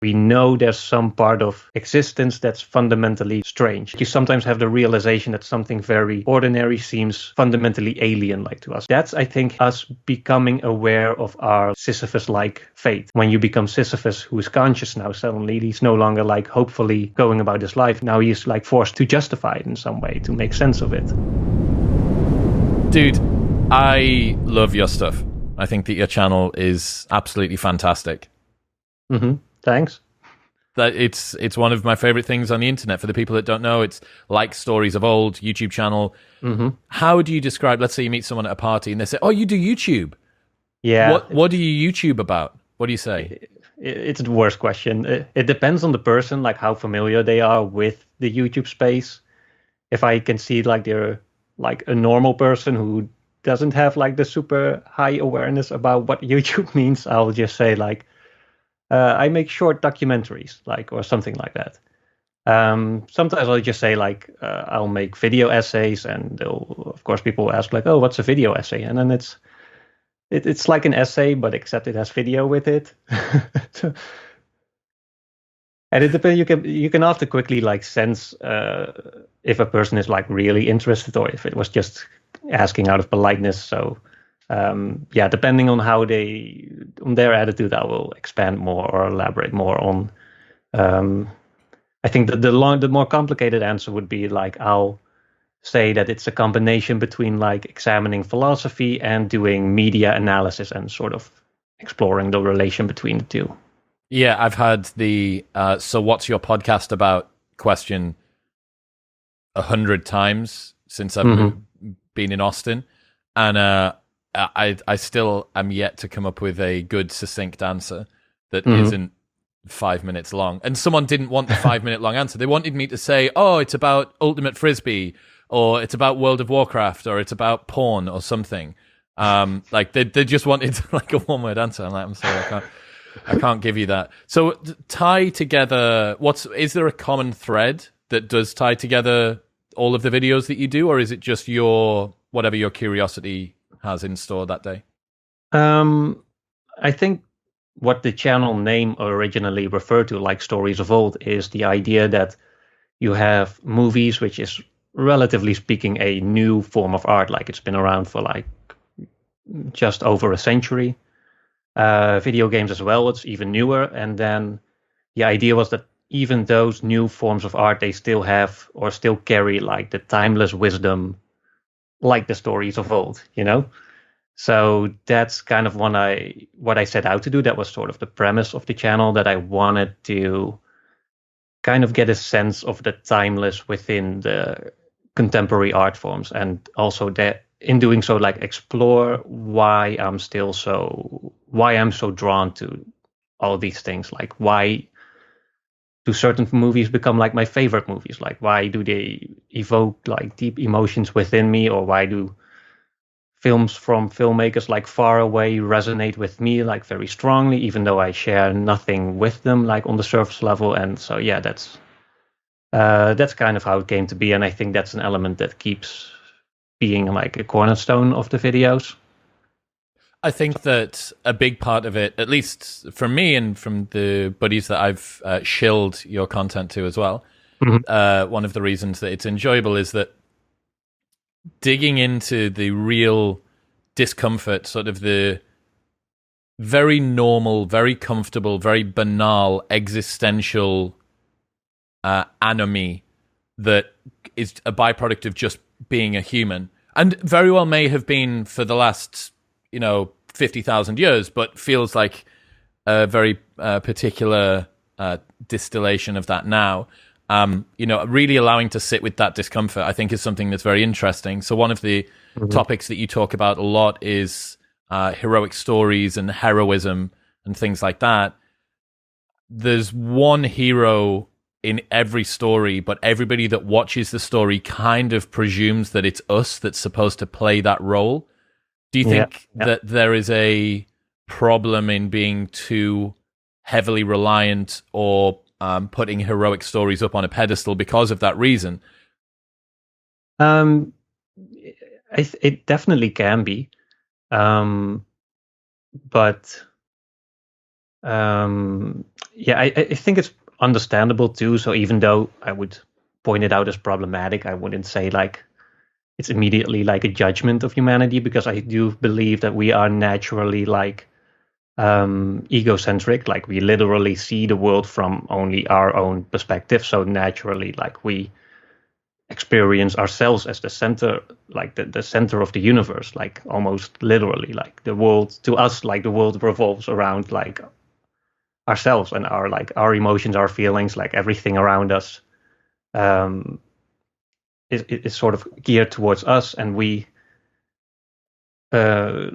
We know there's some part of existence that's fundamentally strange. You sometimes have the realization that something very ordinary seems fundamentally alien-like to us. That's, I think, us becoming aware of our Sisyphus-like fate. When you become Sisyphus, who is conscious now, suddenly he's no longer like hopefully going about his life. Now he's like forced to justify it in some way, to make sense of it. Dude, I love your stuff. I think that your channel is absolutely fantastic. Mm-hmm. Thanks. That it's one of my favorite things on the internet. For the people that don't know, it's Like Stories of Old, YouTube channel. Mm-hmm. How do you describe, let's say you meet someone at a party and they say, oh, you do YouTube? Yeah. What do you YouTube about? What do you say? It's the worst question. It depends on the person, like how familiar they are with the YouTube space. If I can see like they're like a normal person who doesn't have like the super high awareness about what YouTube means, I'll just say like, I make short documentaries, like, or something like that. Sometimes I'll just say like, I'll make video essays, and of course people will ask like, oh, what's a video essay? And then it's like an essay, but except it has video with it. And it depends. You can often quickly like sense if a person is like really interested, or if it was just asking out of politeness. So. Depending on how on their attitude, I will expand more or elaborate more on. I think that the more complicated answer would be like, I'll say that it's a combination between like examining philosophy and doing media analysis and sort of exploring the relation between the two. Yeah, I've had the so what's your podcast about question 100 times since I've been in Austin, and I still am yet to come up with a good, succinct answer that isn't 5 minutes long. And someone didn't want the 5-minute long answer. They wanted me to say, oh, it's about Ultimate Frisbee, or it's about World of Warcraft, or it's about porn or something. Like they just wanted like a one-word answer. I'm like, I'm sorry, I can't give you that. So tie together, is there a common thread that does tie together all of the videos that you do, or is it just whatever your curiosity has in store that day? I think what the channel name originally referred to, like Stories of Old, is the idea that you have movies, which is relatively speaking a new form of art, like it's been around for like just over a century. Video games as well, it's even newer. And then the idea was that even those new forms of art, they still have or still carry like the timeless wisdom, like the stories of old, you know? So that's kind of what I set out to do. That was sort of the premise of the channel, that I wanted to kind of get a sense of the timeless within the contemporary art forms, and also that in doing so, like explore why I'm so drawn to all these things. Like, why do certain movies become like my favorite movies? Like, why do they evoke like deep emotions within me, or why do films from filmmakers like far away resonate with me like very strongly, even though I share nothing with them like on the surface level? And so yeah, that's kind of how it came to be, and I think that's an element that keeps being like a cornerstone of the videos. I think that a big part of it, at least from me and from the buddies that I've shilled your content to as well, one of the reasons that it's enjoyable is that digging into the real discomfort, sort of the very normal, very comfortable, very banal existential anomie that is a byproduct of just being a human, and very well may have been for the last 50,000 years, but feels like a very particular distillation of that now. Really allowing to sit with that discomfort, I think, is something that's very interesting. So one of the topics that you talk about a lot is heroic stories and heroism and things like that. There's one hero in every story, but everybody that watches the story kind of presumes that it's us that's supposed to play that role. Do you think that there is a problem in being too heavily reliant or putting heroic stories up on a pedestal because of that reason? It definitely can be, but I think it's understandable too. So even though I would point it out as problematic, I wouldn't say like it's immediately like a judgment of humanity, because I do believe that we are naturally like egocentric. Like we literally see the world from only our own perspective. So naturally, like we experience ourselves as the center, like the center of the universe, like almost literally, like the world to us, like the world revolves around like ourselves and our like our emotions, our feelings, like everything around us um is sort of geared towards us, and we uh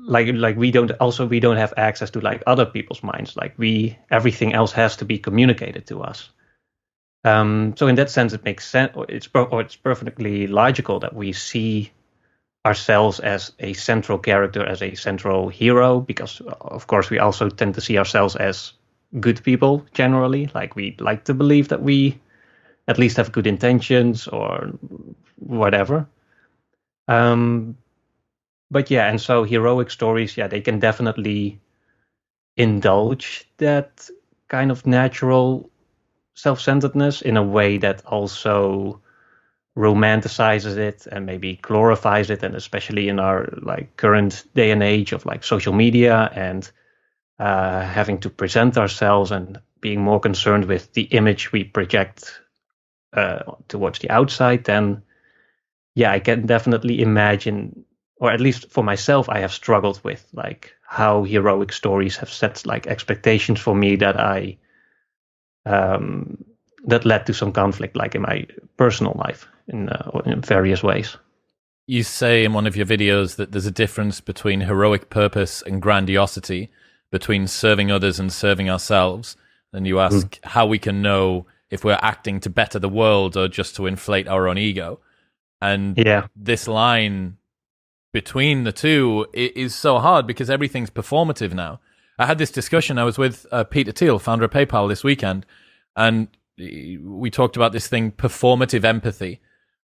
like we don't have access to like other people's minds. Like we everything else has to be communicated to us. So in that sense, it makes sense. It's perfectly logical that we see ourselves as a central character, as a central hero, because of course we also tend to see ourselves as good people generally. Like we like to believe that we at least have good intentions or whatever. Um, but yeah, and so heroic stories, yeah, they can definitely indulge that kind of natural self-centeredness in a way that also romanticizes it and maybe glorifies it, and especially in our like current day and age of like social media and having to present ourselves and being more concerned with the image we project towards the outside, then yeah, I can definitely imagine, or at least for myself, I have struggled with like how heroic stories have set like expectations for me that I um, that led to some conflict, like in my personal life, in various ways. You say in one of your videos that there's a difference between heroic purpose and grandiosity, between serving others and serving ourselves. And you ask how we can know if we're acting to better the world or just to inflate our own ego. And Yeah, this line between the two is so hard because everything's performative now. I had this discussion. I was with Peter Thiel, founder of PayPal, this weekend, and we talked about this thing, performative empathy,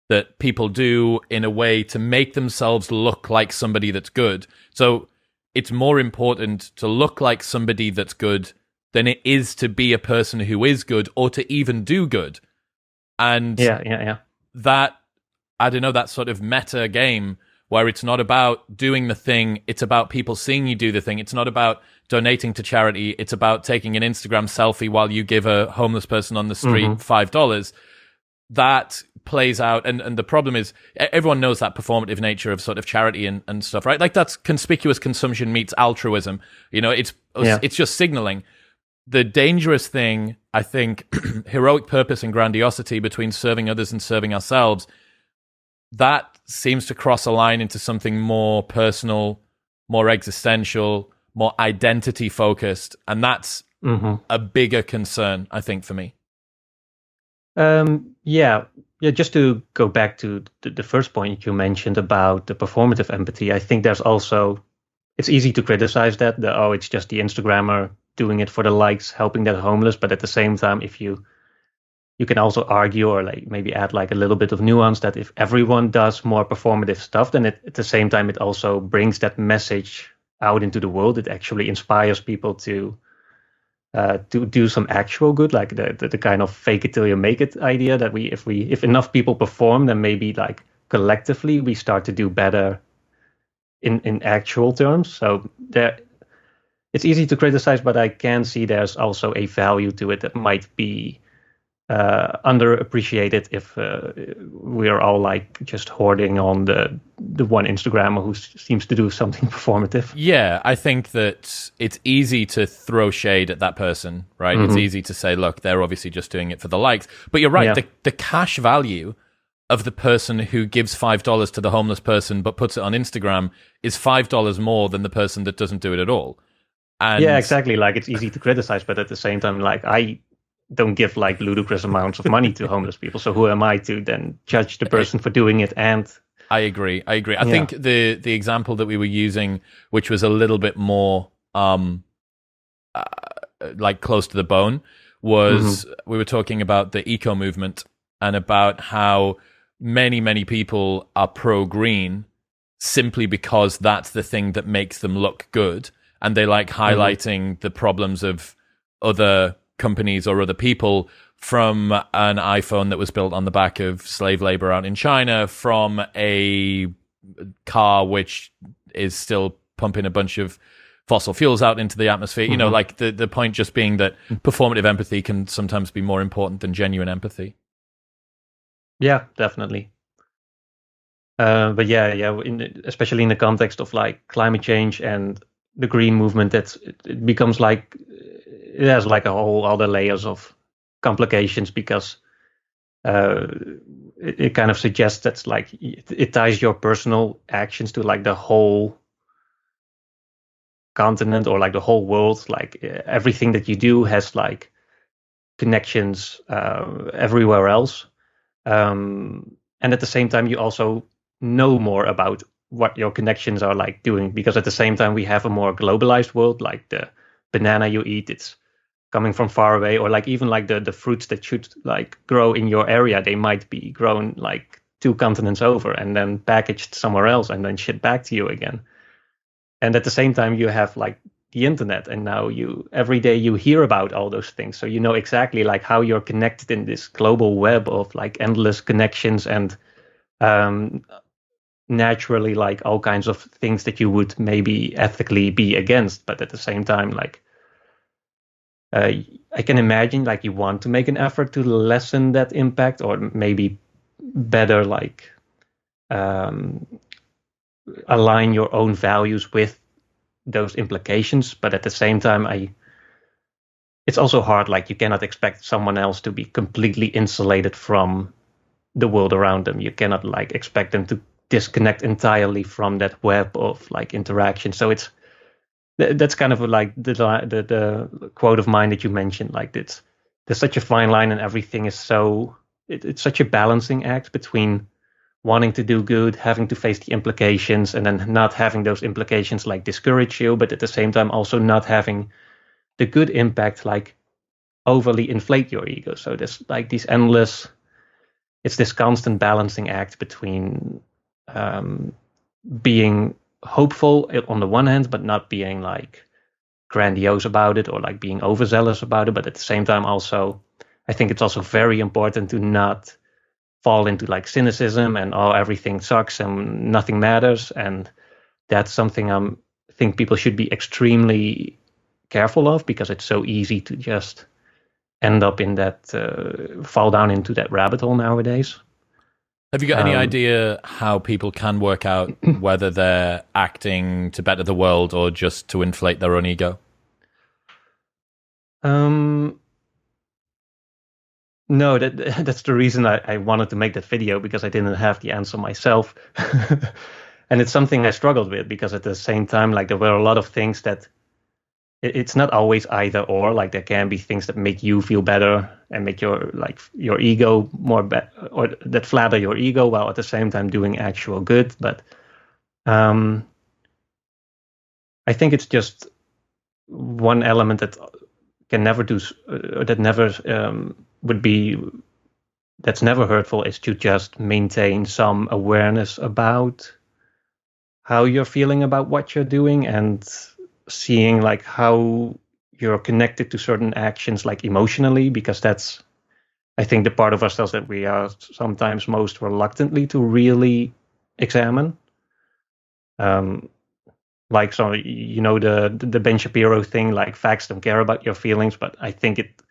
that people do in a way to make themselves look like somebody that's good. So it's more important to look like somebody that's good than it is to be a person who is good or to even do good. And that, I don't know, that sort of meta game where it's not about doing the thing, it's about people seeing you do the thing. It's not about donating to charity. It's about taking an Instagram selfie while you give a homeless person on the street $5. That plays out. And the problem is everyone knows that performative nature of sort of charity and stuff, right? Like that's conspicuous consumption meets altruism. You know, it's just signaling. The dangerous thing, I think, heroic purpose and grandiosity between serving others and serving ourselves, that seems to cross a line into something more personal, more existential, more identity focused. And that's a bigger concern, I think, for me. Just to go back to the first point you mentioned about the performative empathy, I think there's also, it's easy to criticize that, it's just the Instagrammer doing it for the likes, helping that homeless. But at the same time, if you can also argue or like maybe add like a little bit of nuance that if everyone does more performative stuff, then at the same time, it also brings that message out into the world. It actually inspires people to do some actual good, like the kind of fake it till you make it idea that if enough people perform, then maybe like collectively we start to do better in actual terms. So it's easy to criticize, but I can see there's also a value to it that might be underappreciated if we are all like just hoarding on the one Instagrammer who seems to do something performative. Yeah, I think that it's easy to throw shade at that person, right? It's easy to say, look, they're obviously just doing it for the likes. But you're right, the cash value of the person who gives $5 to the homeless person but puts it on Instagram is $5 more than the person that doesn't do it at all. And yeah, exactly. Like it's easy to criticize, but at the same time, like I don't give like ludicrous amounts of money to homeless people. So who am I to then judge the person for doing it? And I agree. I think the example that we were using, which was a little bit more like close to the bone, was we were talking about the eco movement and about how many people are pro-green simply because that's the thing that makes them look good. and they like highlighting the problems of other companies or other people, from an iPhone that was built on the back of slave labor out in China, from a car which is still pumping a bunch of fossil fuels out into the atmosphere. You know, like the point just being that performative empathy can sometimes be more important than genuine empathy. Yeah, definitely. But especially in the context of like climate change and the green movement, it becomes like it has like a whole other layers of complications, because it kind of suggests that like it ties your personal actions to like the whole continent or like the whole world. Like everything that you do has like connections everywhere else, and at the same time you also know more about what your connections are like doing, because at the same time we have a more globalized world. Like the banana you eat, it's coming from far away, or like even like the fruits that should like grow in your area, they might be grown like 2 continents over and then packaged somewhere else and then shipped back to you again. And at the same time you have like the internet, and now every day you hear about all those things, so you know exactly like how you're connected in this global web of like endless connections, and naturally like all kinds of things that you would maybe ethically be against, but at the same time like I can imagine like you want to make an effort to lessen that impact, or maybe better like align your own values with those implications. But at the same time, it's also hard. Like you cannot expect someone else to be completely insulated from the world around them. You cannot like expect them to disconnect entirely from that web of like interaction. So that's kind of like the quote of mine that you mentioned. Like there's such a fine line, and everything is it's such a balancing act between wanting to do good, having to face the implications, and then not having those implications like discourage you, but at the same time also not having the good impact like overly inflate your ego. So there's like it's this constant balancing act between being hopeful on the one hand, but not being like grandiose about it or like being overzealous about it. But at the same time, also, I think it's also very important to not fall into like cynicism and everything sucks and nothing matters. And that's something I think people should be extremely careful of, because it's so easy to just end up in that, fall down into that rabbit hole nowadays. Have you got any idea how people can work out whether they're acting to better the world or just to inflate their own ego? No, that's the reason I wanted to make that video, because I didn't have the answer myself. And it's something I struggled with, because at the same time, like there were a lot of things that it's not always either or. Like there can be things that make you feel better and make your ego more or that flatter your ego, while at the same time doing actual good. But I think it's just one element that can never do, that never that's never hurtful, is to just maintain some awareness about how you're feeling about what you're doing, and seeing like how you're connected to certain actions like emotionally, because that's, I think, the part of ourselves that we are sometimes most reluctantly to really examine. Like, so, the Ben Shapiro thing, like facts don't care about your feelings, but I think it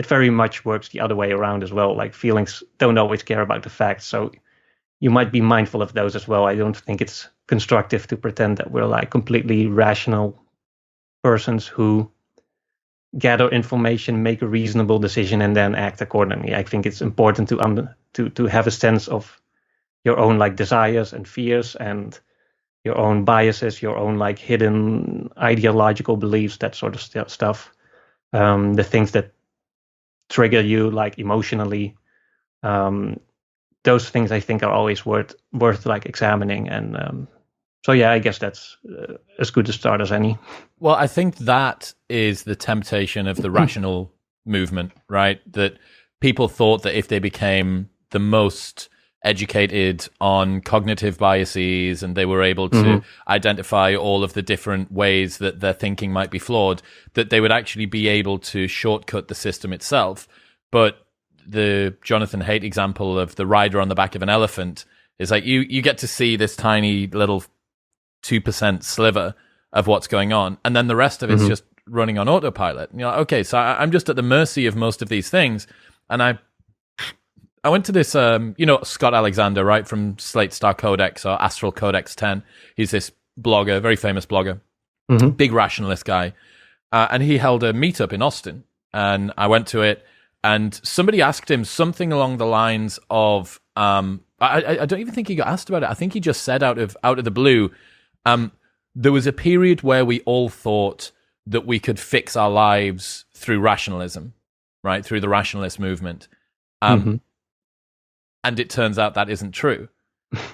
very much works the other way around as well. Like feelings don't always care about the facts. So you might be mindful of those as well. I don't think it's constructive to pretend that we're like completely rational persons who gather information, make a reasonable decision, and then act accordingly. I think it's important to have a sense of your own like desires and fears, and your own biases, your own like hidden ideological beliefs, that sort of stuff. The things that trigger you like emotionally, those things I think are always worth like examining. And so yeah, I guess that's as good a start as any. Well, I think that is the temptation of the rational movement, right? That people thought that if they became the most educated on cognitive biases, and they were able to identify all of the different ways that their thinking might be flawed, that they would actually be able to shortcut the system itself. But the Jonathan Haidt example of the rider on the back of an elephant is like you get to see this tiny little 2% sliver of what's going on, and then the rest of it's just running on autopilot. And you're like, okay, so I'm just at the mercy of most of these things. And I went to this, Scott Alexander, right, from Slate Star Codex or Astral Codex 10. He's this blogger, very famous blogger, big rationalist guy. And he held a meetup in Austin. And I went to it, and somebody asked him something along the lines of, I don't even think he got asked about it. I think he just said out of the blue, there was a period where we all thought that we could fix our lives through rationalism, right, through the rationalist movement. And it turns out that isn't true.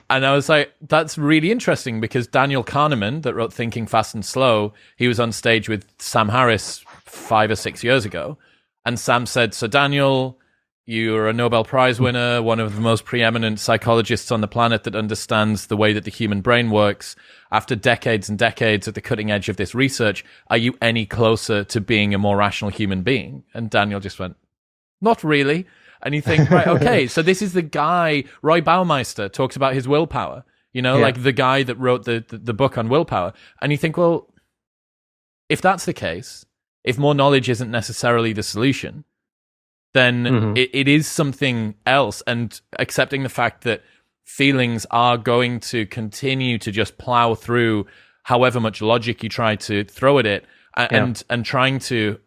And I was like, that's really interesting, because Daniel Kahneman, that wrote Thinking Fast and Slow, he was on stage with Sam Harris 5 or 6 years ago. And Sam said, so Daniel, you're a Nobel Prize winner, one of the most preeminent psychologists on the planet that understands the way that the human brain works. After decades and decades at the cutting edge of this research, are you any closer to being a more rational human being? And Daniel just went, not really. And you think, right, okay, so this is the guy, Roy Baumeister talks about his willpower, like the guy that wrote the book on willpower. And you think, well, if that's the case, if more knowledge isn't necessarily the solution, then it is something else. And accepting the fact that feelings are going to continue to just plow through however much logic you try to throw at it, and trying to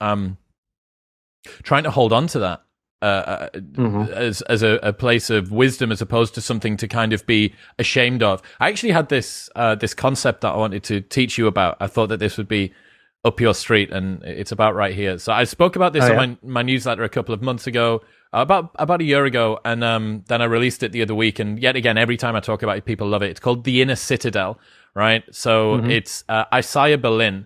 hold on to that. As a place of wisdom, as opposed to something to kind of be ashamed of. I actually had this concept that I wanted to teach you about. I thought that this would be up your street, and it's about right here. So I spoke about this on my newsletter a couple of months ago, about a year ago, and then I released it the other week. And yet again, every time I talk about it, people love it. It's called The Inner Citadel, right? So it's Isaiah Berlin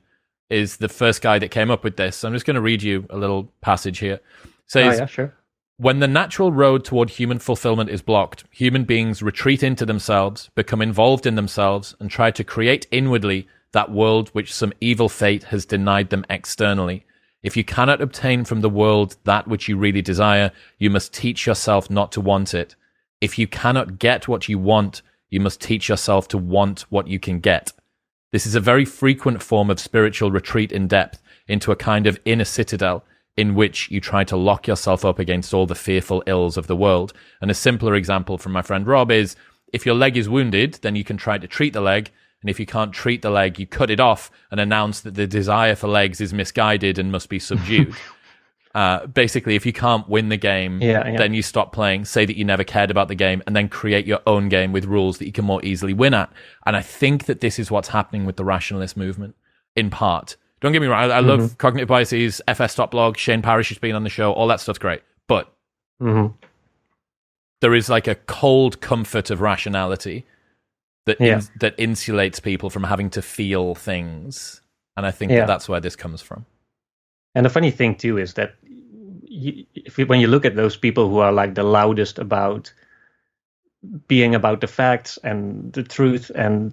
is the first guy that came up with this. So I'm just going to read you a little passage here. It says, sure. When the natural road toward human fulfillment is blocked, human beings retreat into themselves, become involved in themselves, and try to create inwardly that world which some evil fate has denied them externally. If you cannot obtain from the world that which you really desire, you must teach yourself not to want it. If you cannot get what you want, you must teach yourself to want what you can get. This is a very frequent form of spiritual retreat in depth into a kind of inner citadel, in which you try to lock yourself up against all the fearful ills of the world. And a simpler example from my friend Rob is, if your leg is wounded, then you can try to treat the leg. And if you can't treat the leg, you cut it off and announce that the desire for legs is misguided and must be subdued. Basically, if you can't win the game, then you stop playing, say that you never cared about the game, and then create your own game with rules that you can more easily win at. And I think that this is what's happening with the rationalist movement, in part. Don't get me wrong, I love cognitive biases, FS.blog, Shane Parrish has been on the show, all that stuff's great. But there is like a cold comfort of rationality that that insulates people from having to feel things. And I think that's where this comes from. And the funny thing, too, is that when you look at those people who are like the loudest about being about the facts and the truth and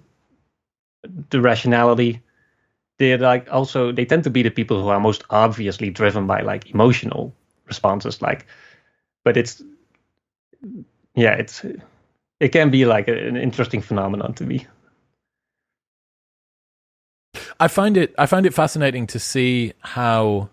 the rationality, they tend to be the people who are most obviously driven by like emotional responses. But it can be like an interesting phenomenon to me. I find it fascinating to see how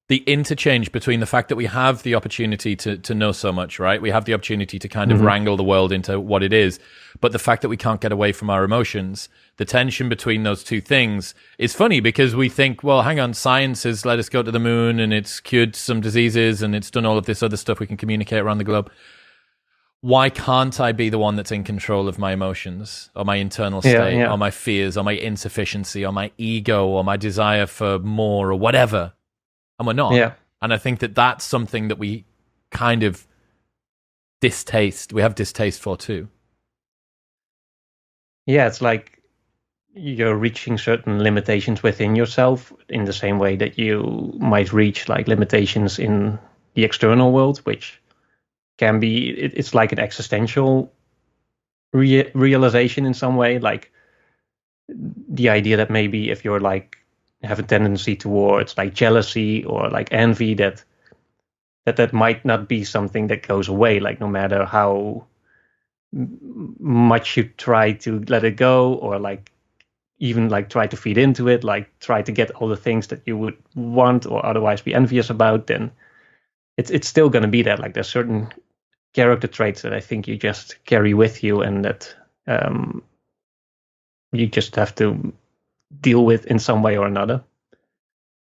the interchange between the fact that we have the opportunity to know so much, right? We have the opportunity to kind of wrangle the world into what it is, but the fact that we can't get away from our emotions, the tension between those two things is funny, because we think, well, hang on, science has let us go to the moon and it's cured some diseases and it's done all of this other stuff. We can communicate around the globe. Why can't I be the one that's in control of my emotions or my internal state or my fears or my insufficiency or my ego or my desire for more or whatever? And we're not. Yeah. And I think that that's something that we kind of we have distaste for too. Yeah, it's like you're reaching certain limitations within yourself in the same way that you might reach like limitations in the external world, which can be, it's like an existential realization in some way, like the idea that maybe if you're like have a tendency towards like jealousy or like envy, that might not be something that goes away, like no matter how much you try to let it go, or like even like try to feed into it, like try to get all the things that you would want or otherwise be envious about, then it's still going to be there. Like there's certain character traits that I think you just carry with you, and that you just have to deal with in some way or another.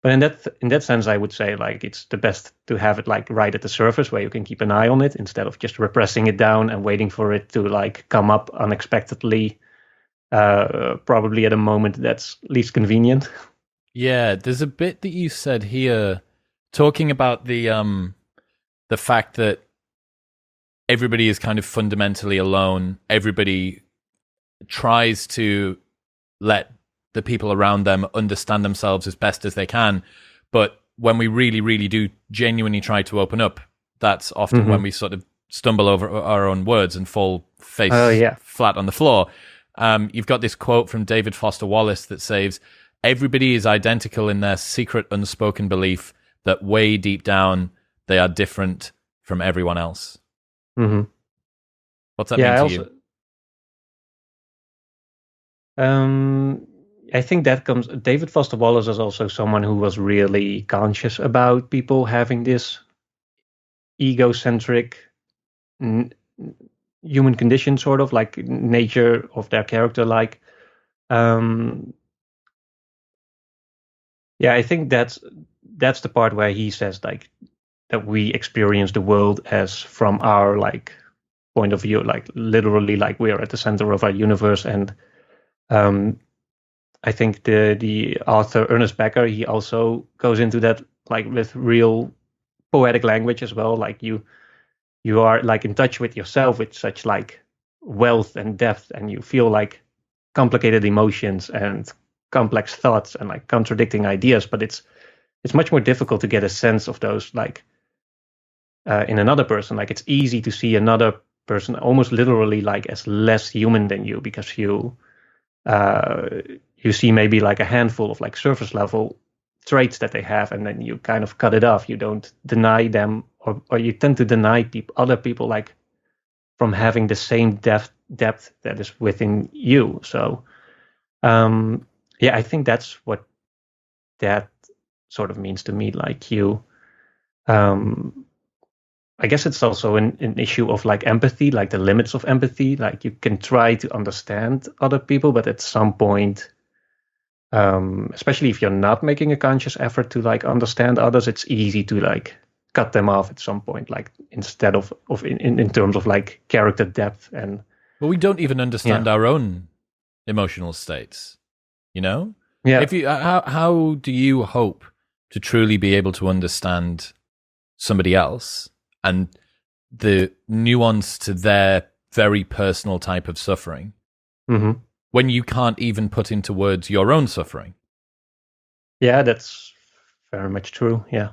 But in that sense, I would say like it's the best to have it like right at the surface where you can keep an eye on it, instead of just repressing it down and waiting for it to like come up unexpectedly, probably at a moment that's least convenient. Yeah, there's a bit that you said here talking about the fact that everybody is kind of fundamentally alone. Everybody tries to let the people around them understand themselves as best as they can. But when we really, really do genuinely try to open up, that's often when we sort of stumble over our own words and fall face flat on the floor. You've got this quote from David Foster-Wallace that says, "Everybody is identical in their secret unspoken belief that way deep down they are different from everyone else." Mm-hmm. What's that mean to you? I think that comes. David Foster-Wallace is also someone who was really conscious about people having this egocentric human condition, sort of like nature of their character. Like, I think that's the part where he says like that we experience the world as from our like point of view, like literally, like we're at the center of our universe. And I think the author Ernest Becker, he also goes into that like with real poetic language as well. Like you are like in touch with yourself with such like wealth and depth, and you feel like complicated emotions and complex thoughts and like contradicting ideas. But it's much more difficult to get a sense of those like in another person. Like it's easy to see another person almost literally like as less human than you, because you see maybe like a handful of like surface level traits that they have, and then you kind of cut it off. You don't deny them, or you tend to deny other people like from having the same depth that is within you. So I think that's what that sort of means to me. Like you, I guess it's also an issue of like empathy, like the limits of empathy. Like you can try to understand other people, but at some point, especially if you're not making a conscious effort to like understand others, it's easy to like cut them off at some point, like instead of in terms of like character depth. And well, we don't even understand our own emotional states, you know? Yeah. If you how do you hope to truly be able to understand somebody else and the nuance to their very personal type of suffering when you can't even put into words your own suffering? Yeah, that's very much true. Yeah,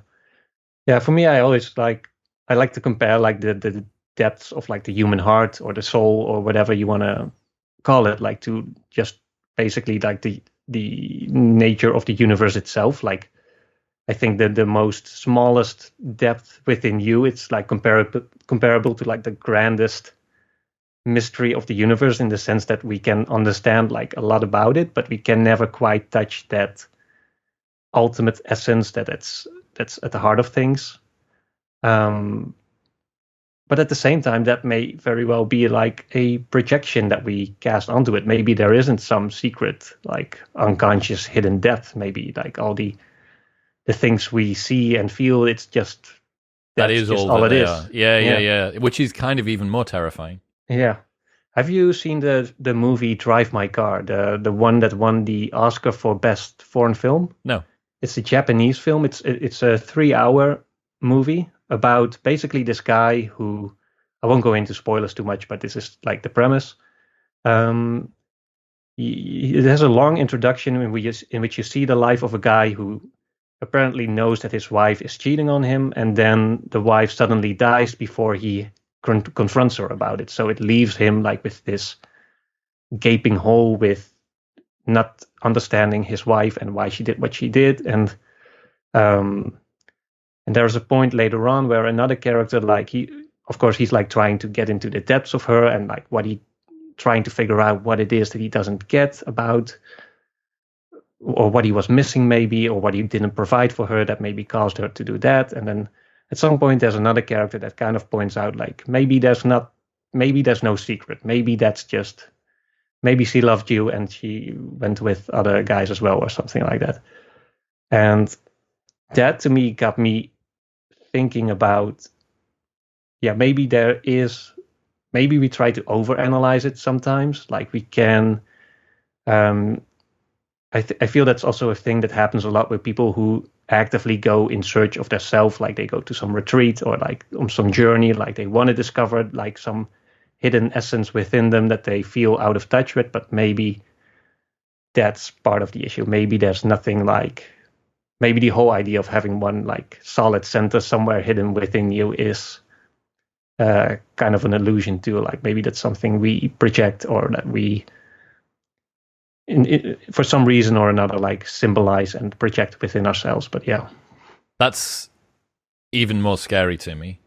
for me, I like to compare like the depths of like the human heart or the soul or whatever you want to call it, like to just basically like the nature of the universe itself. Like I think that the most smallest depth within you, it's like comparable to like the grandest mystery of the universe, in the sense that we can understand like a lot about it, but we can never quite touch that ultimate essence that's at the heart of things. But at the same time, that may very well be like a projection that we cast onto it. Maybe there isn't some secret like unconscious hidden depth. Maybe like all the things we see and feel, it's just that is just all it is. Yeah. Which is kind of even more terrifying. Yeah. Have you seen the movie Drive My Car, the one that won the Oscar for Best Foreign Film? No. It's a Japanese film. It's a 3-hour movie about basically this guy who, I won't go into spoilers too much, but this is like the premise. It has a long introduction in which you see the life of a guy who apparently knows that his wife is cheating on him, and then the wife suddenly dies before he confronts her about it. So it leaves him like with this gaping hole, with not understanding his wife and why she did what she did. And there's a point later on where another character, like he's like trying to get into the depths of her, and like trying to figure out what it is that he doesn't get about, or what he was missing maybe, or what he didn't provide for her that maybe caused her to do that. And then at some point there's another character that kind of points out like maybe there's no secret. Maybe she loved you and she went with other guys as well, or something like that. And that to me got me thinking about, maybe we try to overanalyze it sometimes. Like we can, I feel that's also a thing that happens a lot with people who actively go in search of their self, like they go to some retreat or like on some journey, like they want to discover like some hidden essence within them that they feel out of touch with, but maybe that's part of the issue. Maybe there's nothing like, maybe the whole idea of having one like solid center somewhere hidden within you is kind of an illusion too. Like maybe that's something we project, or that we, for some reason or another, like symbolize and project within ourselves. But yeah, that's even more scary to me.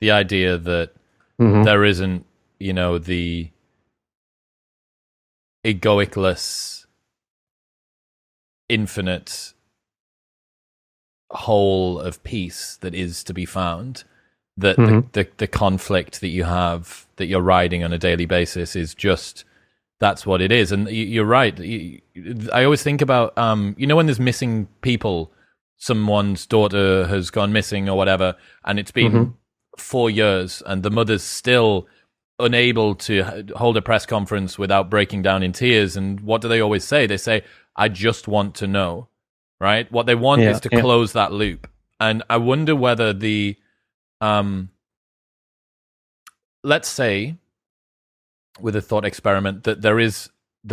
The idea that there isn't, the egoicless, infinite whole of peace that is to be found, that the conflict that you have, that you're riding on a daily basis, is just, that's what it is. And you're right. I always think about, when there's missing people, someone's daughter has gone missing or whatever, and it's been 4 years and the mother's still unable to hold a press conference without breaking down in tears. And what do they always say? They say, I just want to know, right? What they want is to close that loop. And I wonder whether the, let's say, with a thought experiment, that there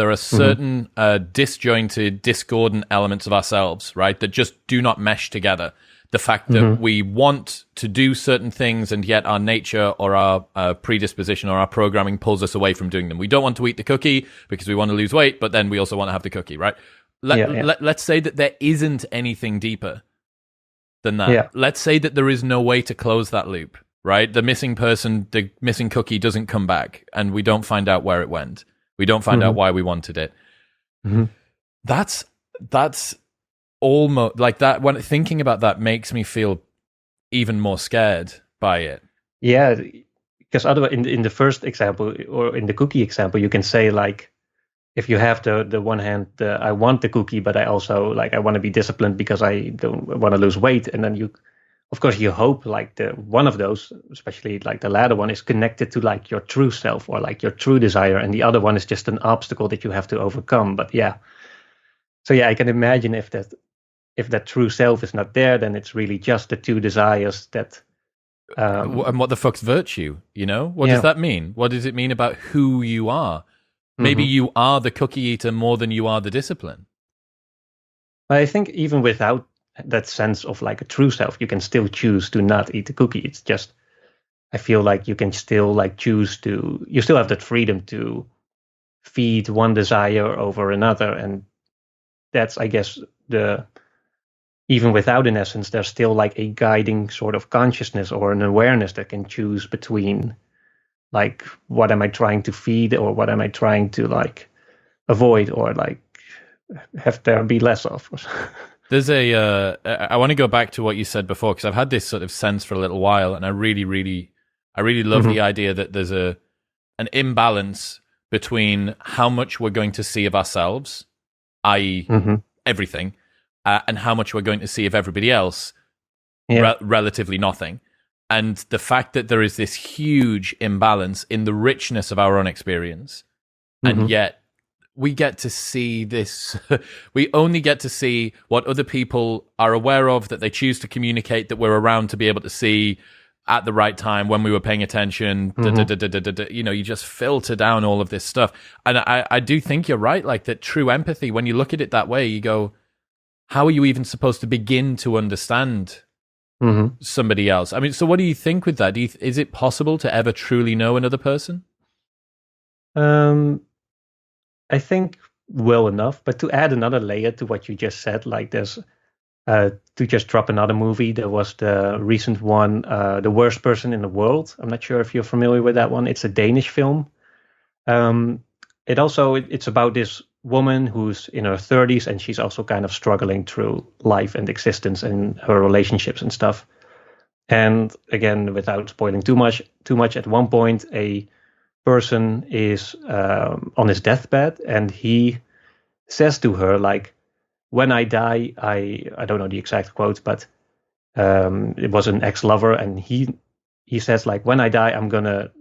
are certain disjointed, discordant elements of ourselves, right, that just do not mesh together. The fact that we want to do certain things, and yet our nature or our predisposition or our programming pulls us away from doing them. We don't want to eat the cookie because we want to lose weight, but then we also want to have the cookie, right? Let's say that there isn't anything deeper than that. Yeah. Let's say that there is no way to close that loop, right? The missing person, the missing cookie doesn't come back, and we don't find out where it went. We don't find out why we wanted it. That's almost like that. When thinking about that makes me feel even more scared by it. Yeah, because otherwise, in the first example, or in the cookie example, you can say like, if you have the one hand, I want the cookie, but I also like, I want to be disciplined because I don't want to lose weight, and then you, of course, you hope like the one of those, especially like the latter one, is connected to like your true self or like your true desire, and the other one is just an obstacle that you have to overcome. But yeah, so yeah, I can imagine if that true self is not there, then it's really just the two desires that. And what the fuck's virtue? What does that mean? What does it mean about who you are? Maybe you are the cookie eater more than you are the discipline. I think even without that sense of like a true self, you can still choose to not eat the cookie. It's just, I feel like you can still like choose to, you still have that freedom to feed one desire over another. And that's, I guess, even without an essence, there's still like a guiding sort of consciousness or an awareness that can choose between like, what am I trying to feed, or what am I trying to like avoid, or like have there be less of. There's I want to go back to what you said before, because I've had this sort of sense for a little while, and I really love the idea that there's an imbalance between how much we're going to see of ourselves, i.e. everything, and how much we're going to see of everybody else, relatively nothing. And the fact that there is this huge imbalance in the richness of our own experience, and yet we get to see this, we only get to see what other people are aware of, that they choose to communicate, that we're around to be able to see at the right time when we were paying attention. You just filter down all of this stuff. And I do think you're right, like that true empathy, when you look at it that way, you go, how are you even supposed to begin to understand somebody else. I mean, so what do you think with that? Is it possible to ever truly know another person? I think well enough, but to add another layer to what you just said, like there's to just drop another movie, there was the recent one, The Worst Person in the World. I'm not sure if you're familiar with that one. It's a Danish film. It's about this woman who's in her 30s, and she's also kind of struggling through life and existence and her relationships and stuff. And again, without spoiling too much, at one point a person is on his deathbed, and he says to her, like, when I die, I don't know the exact quote, but it was an ex-lover, and he says, like, when I die, I'm gonna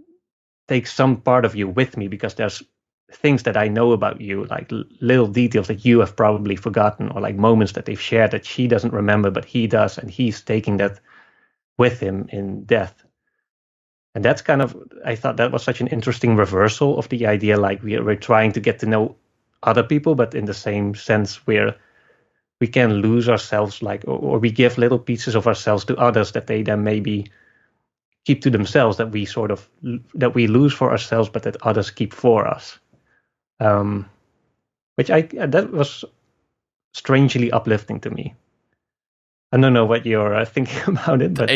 take some part of you with me, because there's things that I know about you, like little details that you have probably forgotten, or like moments that they've shared that she doesn't remember, but he does, and he's taking that with him in death. And that's kind of, I thought that was such an interesting reversal of the idea, like we're trying to get to know other people, but in the same sense we can lose ourselves, like, or we give little pieces of ourselves to others that they then maybe keep to themselves, that we lose for ourselves, but that others keep for us. That was strangely uplifting to me. I don't know what you're thinking about it, but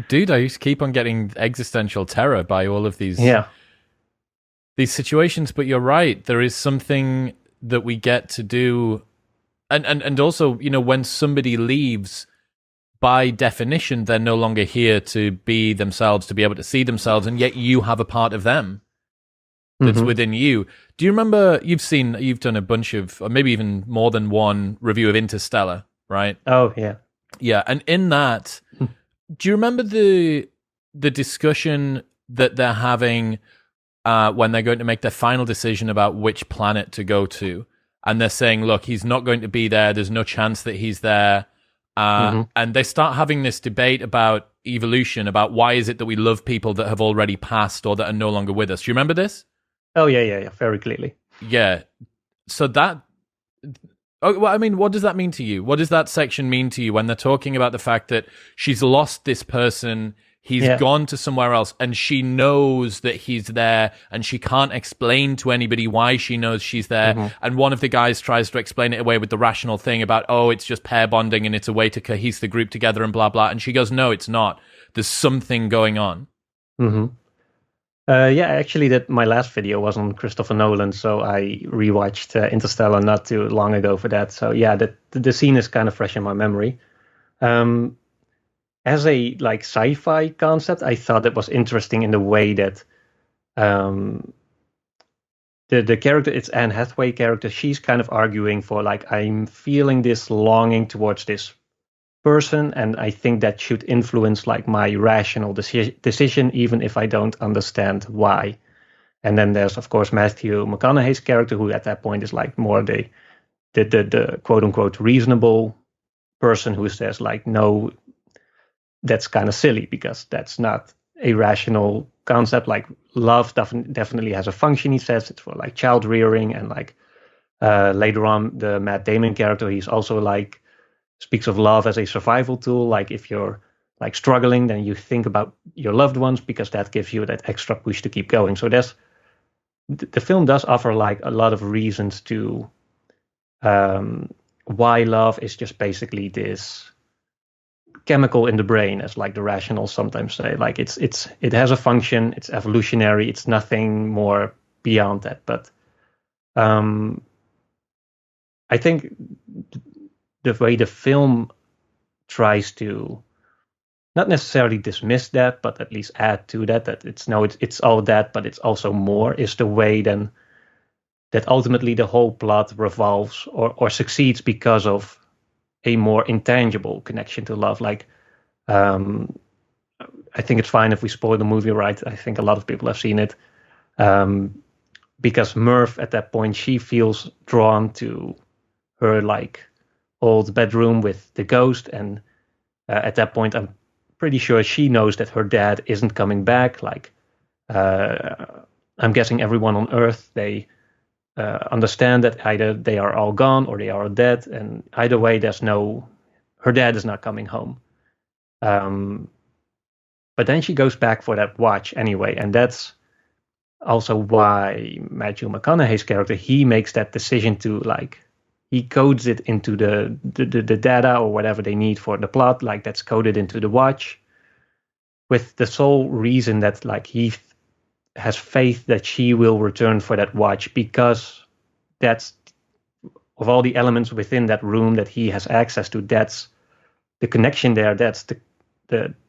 dude, I used to keep on getting existential terror by all of these situations. But you're right, there is something that we get to do. And also, you know, when somebody leaves, by definition, they're no longer here to be themselves, to be able to see themselves, and yet you have a part of them that's within you. Do you remember, you've done a bunch of, or maybe even more than one review of Interstellar, right? Oh, yeah. Yeah, and in that, do you remember the discussion that they're having when they're going to make their final decision about which planet to go to? And they're saying, look, he's not going to be there. There's no chance that he's there. And they start having this debate about evolution, about why is it that we love people that have already passed or that are no longer with us. Do you remember this? Oh, yeah, very clearly. Yeah. So that... Oh, well, I mean, what does that mean to you? What does that section mean to you when they're talking about the fact that she's lost this person, he's gone to somewhere else, and she knows that he's there, and she can't explain to anybody why she knows she's there. And one of the guys tries to explain it away with the rational thing about, oh, it's just pair bonding and it's a way to cohese the group together and blah, blah. And she goes, no, it's not. There's something going on. Actually, my last video was on Christopher Nolan, so I rewatched Interstellar not too long ago for that. So yeah, the scene is kind of fresh in my memory. As a like sci-fi concept, I thought it was interesting in the way that the character, it's Anne Hathaway character, she's kind of arguing for, like, I'm feeling this longing towards this person, and I think that should influence like my rational decision, even if I don't understand why. And then there's, of course, Matthew McConaughey's character, who at that point is like more the quote unquote reasonable person, who says, like, no, that's kind of silly, because that's not a rational concept. Like, love definitely has a function, he says. It's for like child rearing, and like later on, the Matt Damon character, he's also like speaks of love as a survival tool. Like, if you're like struggling, then you think about your loved ones, because that gives you that extra push to keep going. So the film does offer like a lot of reasons to why love is just basically this chemical in the brain, as like the rationals sometimes say. Like, it has a function, it's evolutionary, it's nothing more beyond that. But I think the way the film tries to not necessarily dismiss that, but at least add to that it's all that, but it's also more, is the way then that ultimately the whole plot revolves or succeeds because of a more intangible connection to love. Like, I think it's fine if we spoil the movie, right? I think a lot of people have seen it. Because Murph, at that point, she feels drawn to her like old bedroom with the ghost, and at that point I'm pretty sure she knows that her dad isn't coming back. Like, I'm guessing everyone on Earth, they understand that either they are all gone or they are dead, and either way her dad is not coming home. Um, but then she goes back for that watch anyway, and that's also why Matthew McConaughey's character, he makes that decision to like, he codes it into the data or whatever they need for the plot, like that's coded into the watch, with the sole reason that like he has faith that she will return for that watch, because that's, of all the elements within that room that he has access to, that's the connection there, that's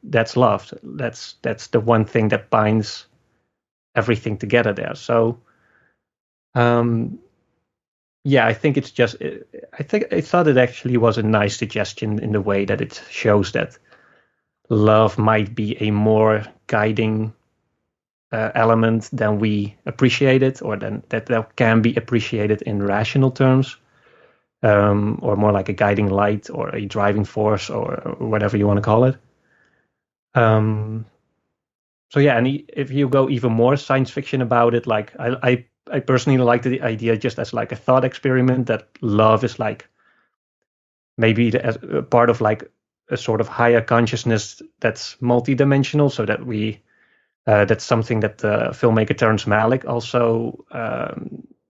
that's love, that's the one thing that binds everything together there. So yeah, I think it's just, I thought it actually was a nice suggestion in the way that it shows that love might be a more guiding element than we appreciate it, or than that can be appreciated in rational terms, or more like a guiding light or a driving force, or whatever you want to call it. So yeah, and if you go even more science fiction about it, like I personally like the idea just as like a thought experiment that love is like maybe as a part of like a sort of higher consciousness that's multidimensional, so that we that's something that filmmaker Terrence Malick also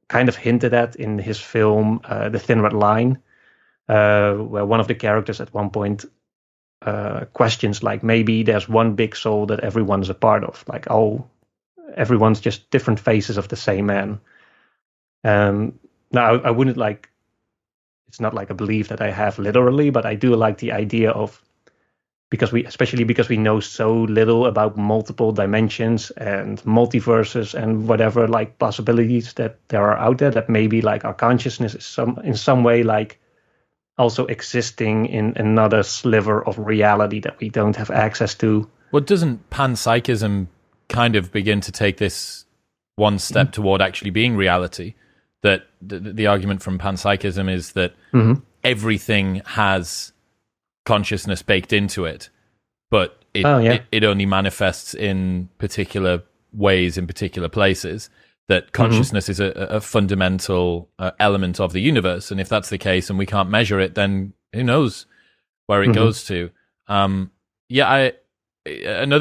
kind of hinted at in his film The Thin Red Line, where one of the characters at one point questions like, maybe there's one big soul that everyone's a part of, like, oh, everyone's just different faces of the same man. Now I wouldn't like, it's not like a belief that I have literally, but I do like the idea of, because we know so little about multiple dimensions and multiverses and whatever like possibilities that there are out there, that maybe like our consciousness is in some way like also existing in another sliver of reality that we don't have access to. Well, doesn't panpsychism kind of begin to take this one step toward actually being reality? That the argument from panpsychism is that everything has consciousness baked into it, but it only manifests in particular ways in particular places. That consciousness is a fundamental element of the universe, and if that's the case and we can't measure it, then who knows where it goes to. Another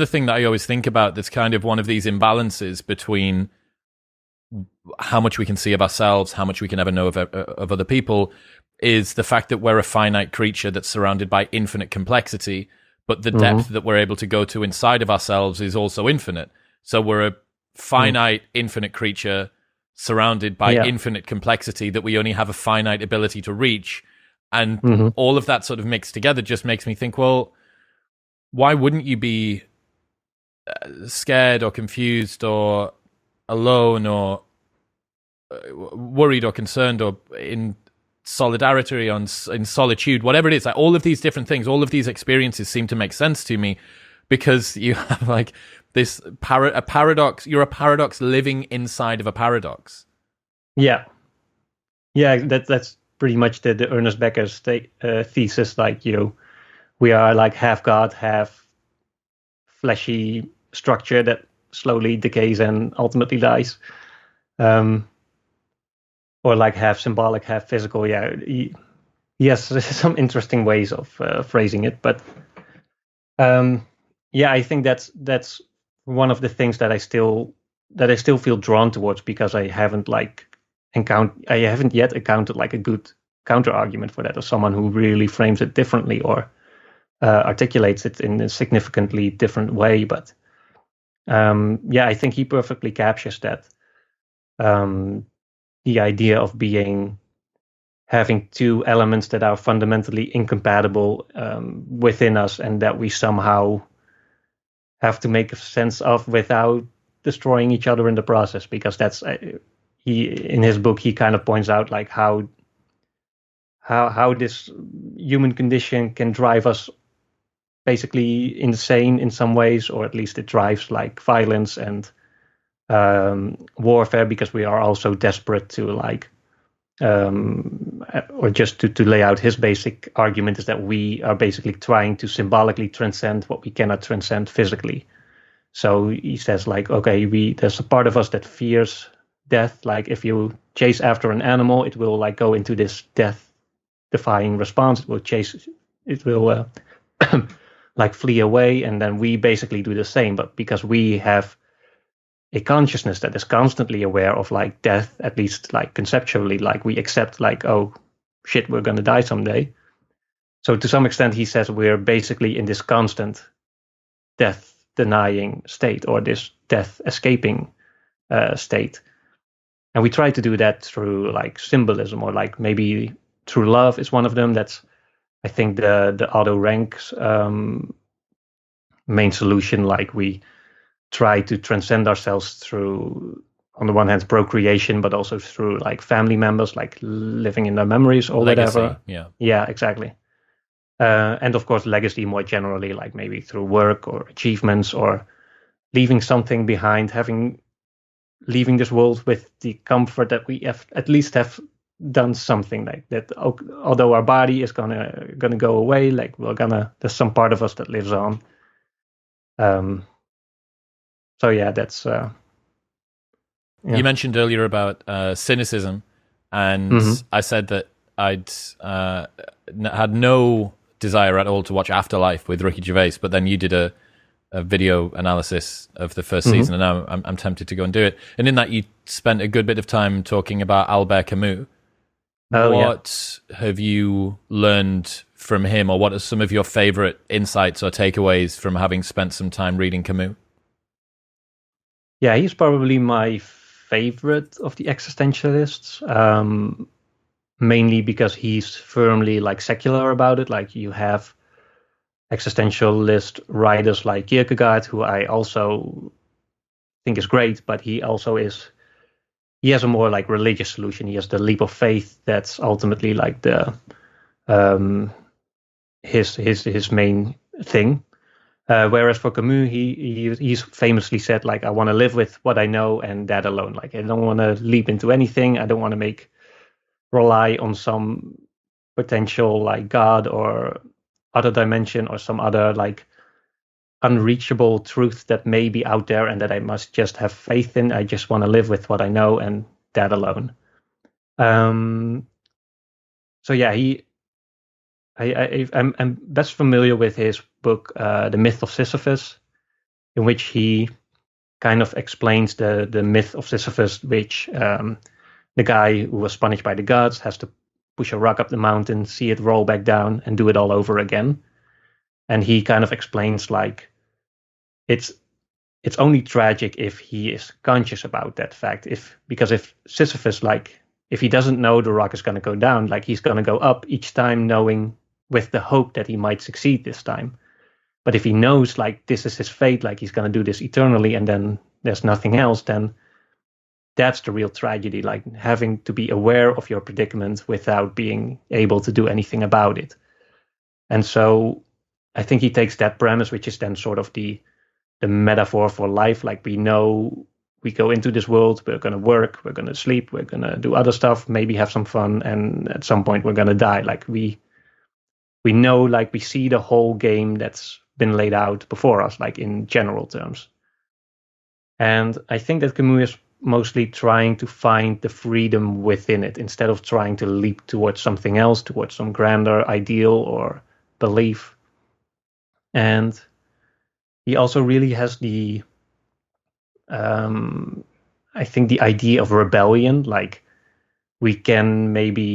thing that I always think about, that's kind of one of these imbalances between how much we can see of ourselves, how much we can ever know of other people, is the fact that we're a finite creature that's surrounded by infinite complexity, but the depth that we're able to go to inside of ourselves is also infinite. So we're a finite, infinite creature surrounded by infinite complexity that we only have a finite ability to reach. And all of that sort of mixed together just makes me think, well, why wouldn't you be scared or confused or alone or worried or concerned or in solidarity or in solitude, whatever it is? Like, all of these different things, all of these experiences seem to make sense to me, because you have like this a paradox. You're a paradox living inside of a paradox. Yeah, that's pretty much the Ernest Becker's thesis. Like, we are like half God, half fleshy structure that slowly decays and ultimately dies, or like half symbolic, half physical. Yeah, yes, some interesting ways of phrasing it, but I think that's one of the things that I still feel drawn towards, because I haven't yet encountered like a good counter argument for that, or someone who really frames it differently or articulates it in a significantly different way. But I think he perfectly captures that, the idea of having two elements that are fundamentally incompatible within us, and that we somehow have to make sense of without destroying each other in the process. Because that's in his book, he kind of points out like how this human condition can drive us basically insane in some ways, or at least it drives like violence and warfare, because we are also desperate to like, or just to lay out his basic argument, is that we are basically trying to symbolically transcend what we cannot transcend physically. So he says like, okay, there's a part of us that fears death. Like, if you chase after an animal, it will like go into this death defying response. It will like flee away, and then we basically do the same, but because we have a consciousness that is constantly aware of like death, at least like conceptually, like we accept like, oh shit, we're going to die someday. So to some extent he says we're basically in this constant death denying state, or this death escaping state. And we try to do that through like symbolism, or like maybe through love is one of them. That's, I think, the Otto Rank's main solution. Like we try to transcend ourselves through, on the one hand, procreation, but also through like family members, like living in their memories or Legacy, whatever. Yeah, exactly. And of course, legacy more generally, like maybe through work or achievements, or leaving something behind, leaving this world with the comfort that we have at least have done something, like that. Although our body is gonna go away, like there's some part of us that lives on. So yeah, that's. Yeah. You mentioned earlier about cynicism, and I said that I'd had no desire at all to watch Afterlife with Ricky Gervais, but then you did a video analysis of the first season, and now I'm tempted to go and do it. And in that, you spent a good bit of time talking about Albert Camus. What have you learned from him, or what are some of your favorite insights or takeaways from having spent some time reading Camus? Yeah, he's probably my favorite of the existentialists, mainly because he's firmly like secular about it. Like you have existentialist writers like Kierkegaard, who I also think is great, but he has a more like religious solution. He has the leap of faith that's ultimately like the his main thing. Whereas for Camus, he's famously said, like, I want to live with what I know and that alone. Like, I don't want to leap into anything. I don't want to rely on some potential like God or other dimension or some other like unreachable truth that may be out there and that I must just have faith in. I just want to live with what I know and that alone. So yeah, I'm best familiar with his book, The Myth of Sisyphus, in which he kind of explains the myth of Sisyphus, which the guy who was punished by the gods has to push a rock up the mountain, see it roll back down, and do it all over again. And he kind of explains like it's only tragic if he is conscious about that fact. Because if Sisyphus, like, if he doesn't know the rock is going to go down, like he's going to go up each time, knowing with the hope that he might succeed this time. But if he knows like this is his fate, like he's going to do this eternally, and then there's nothing else, then that's the real tragedy, like having to be aware of your predicament without being able to do anything about it. And so I think he takes that premise, which is then sort of the metaphor for life. Like we know we go into this world, we're going to work, we're going to sleep, we're going to do other stuff, maybe have some fun, and at some point we're going to die. Like we know, like we see the whole game that's been laid out before us, like in general terms. And I think that Camus is mostly trying to find the freedom within it, instead of trying to leap towards something else, towards some grander ideal or belief. And he also really has I think the idea of rebellion, like we cannot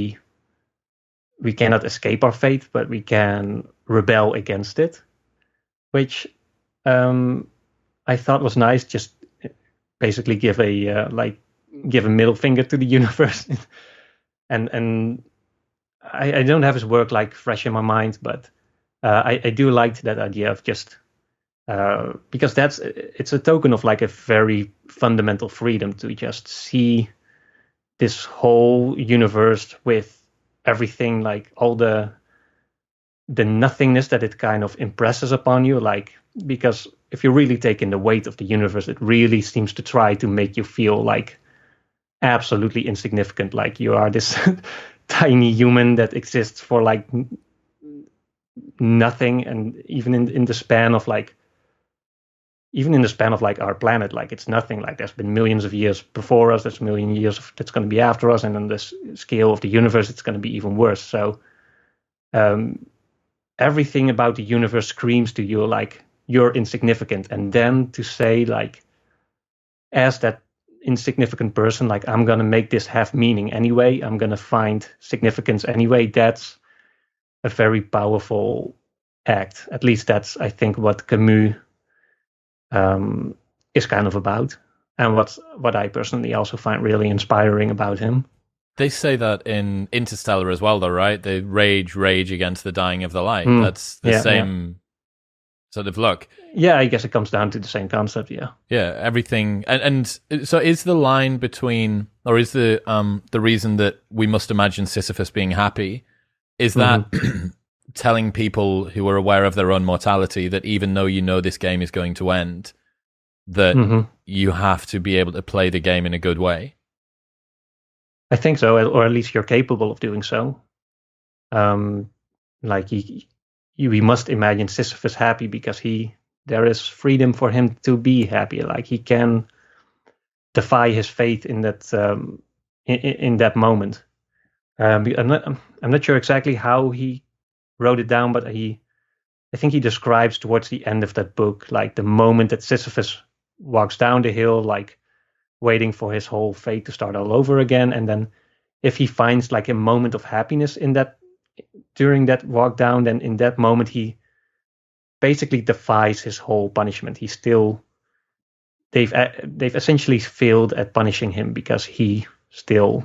escape our fate, but we can rebel against it, which I thought was nice. Just basically give a middle finger to the universe. and I don't have his work like fresh in my mind, but I do like that idea of just because it's a token of like a very fundamental freedom to just see this whole universe with everything, like all the nothingness that it kind of impresses upon you. Like, because if you really take in the weight of the universe, it really seems to try to make you feel like absolutely insignificant, like you are this tiny human that exists for like nothing. And even in the span of like our planet, like it's nothing. Like there's been millions of years before us, there's a million years that's going to be after us, and on the scale of the universe it's going to be even worse. So everything about the universe screams to you like you're insignificant, and then to say like, as that insignificant person, like I'm gonna make this have meaning anyway, I'm gonna find significance anyway, that's a very powerful act. At least that's, I think, what Camus is kind of about, and what I personally also find really inspiring about him. They say that in Interstellar as well, though, right? They rage against the dying of the light. That's the same sort of look. Yeah, I guess it comes down to the same concept. Yeah, everything. And so is the line between, or is the reason that we must imagine Sisyphus being happy, is that telling people who are aware of their own mortality that even though you know this game is going to end, that you have to be able to play the game in a good way? I think so, or at least you're capable of doing so. Like we must imagine Sisyphus happy because there is freedom for him to be happy. Like he can defy his fate in that in that moment. I'm not sure exactly how he wrote it down, but I think he describes towards the end of that book like the moment that Sisyphus walks down the hill, like waiting for his whole fate to start all over again. And then if he finds like a moment of happiness in that during that walk down, then in that moment he basically defies his whole punishment. They've essentially failed at punishing him because he's still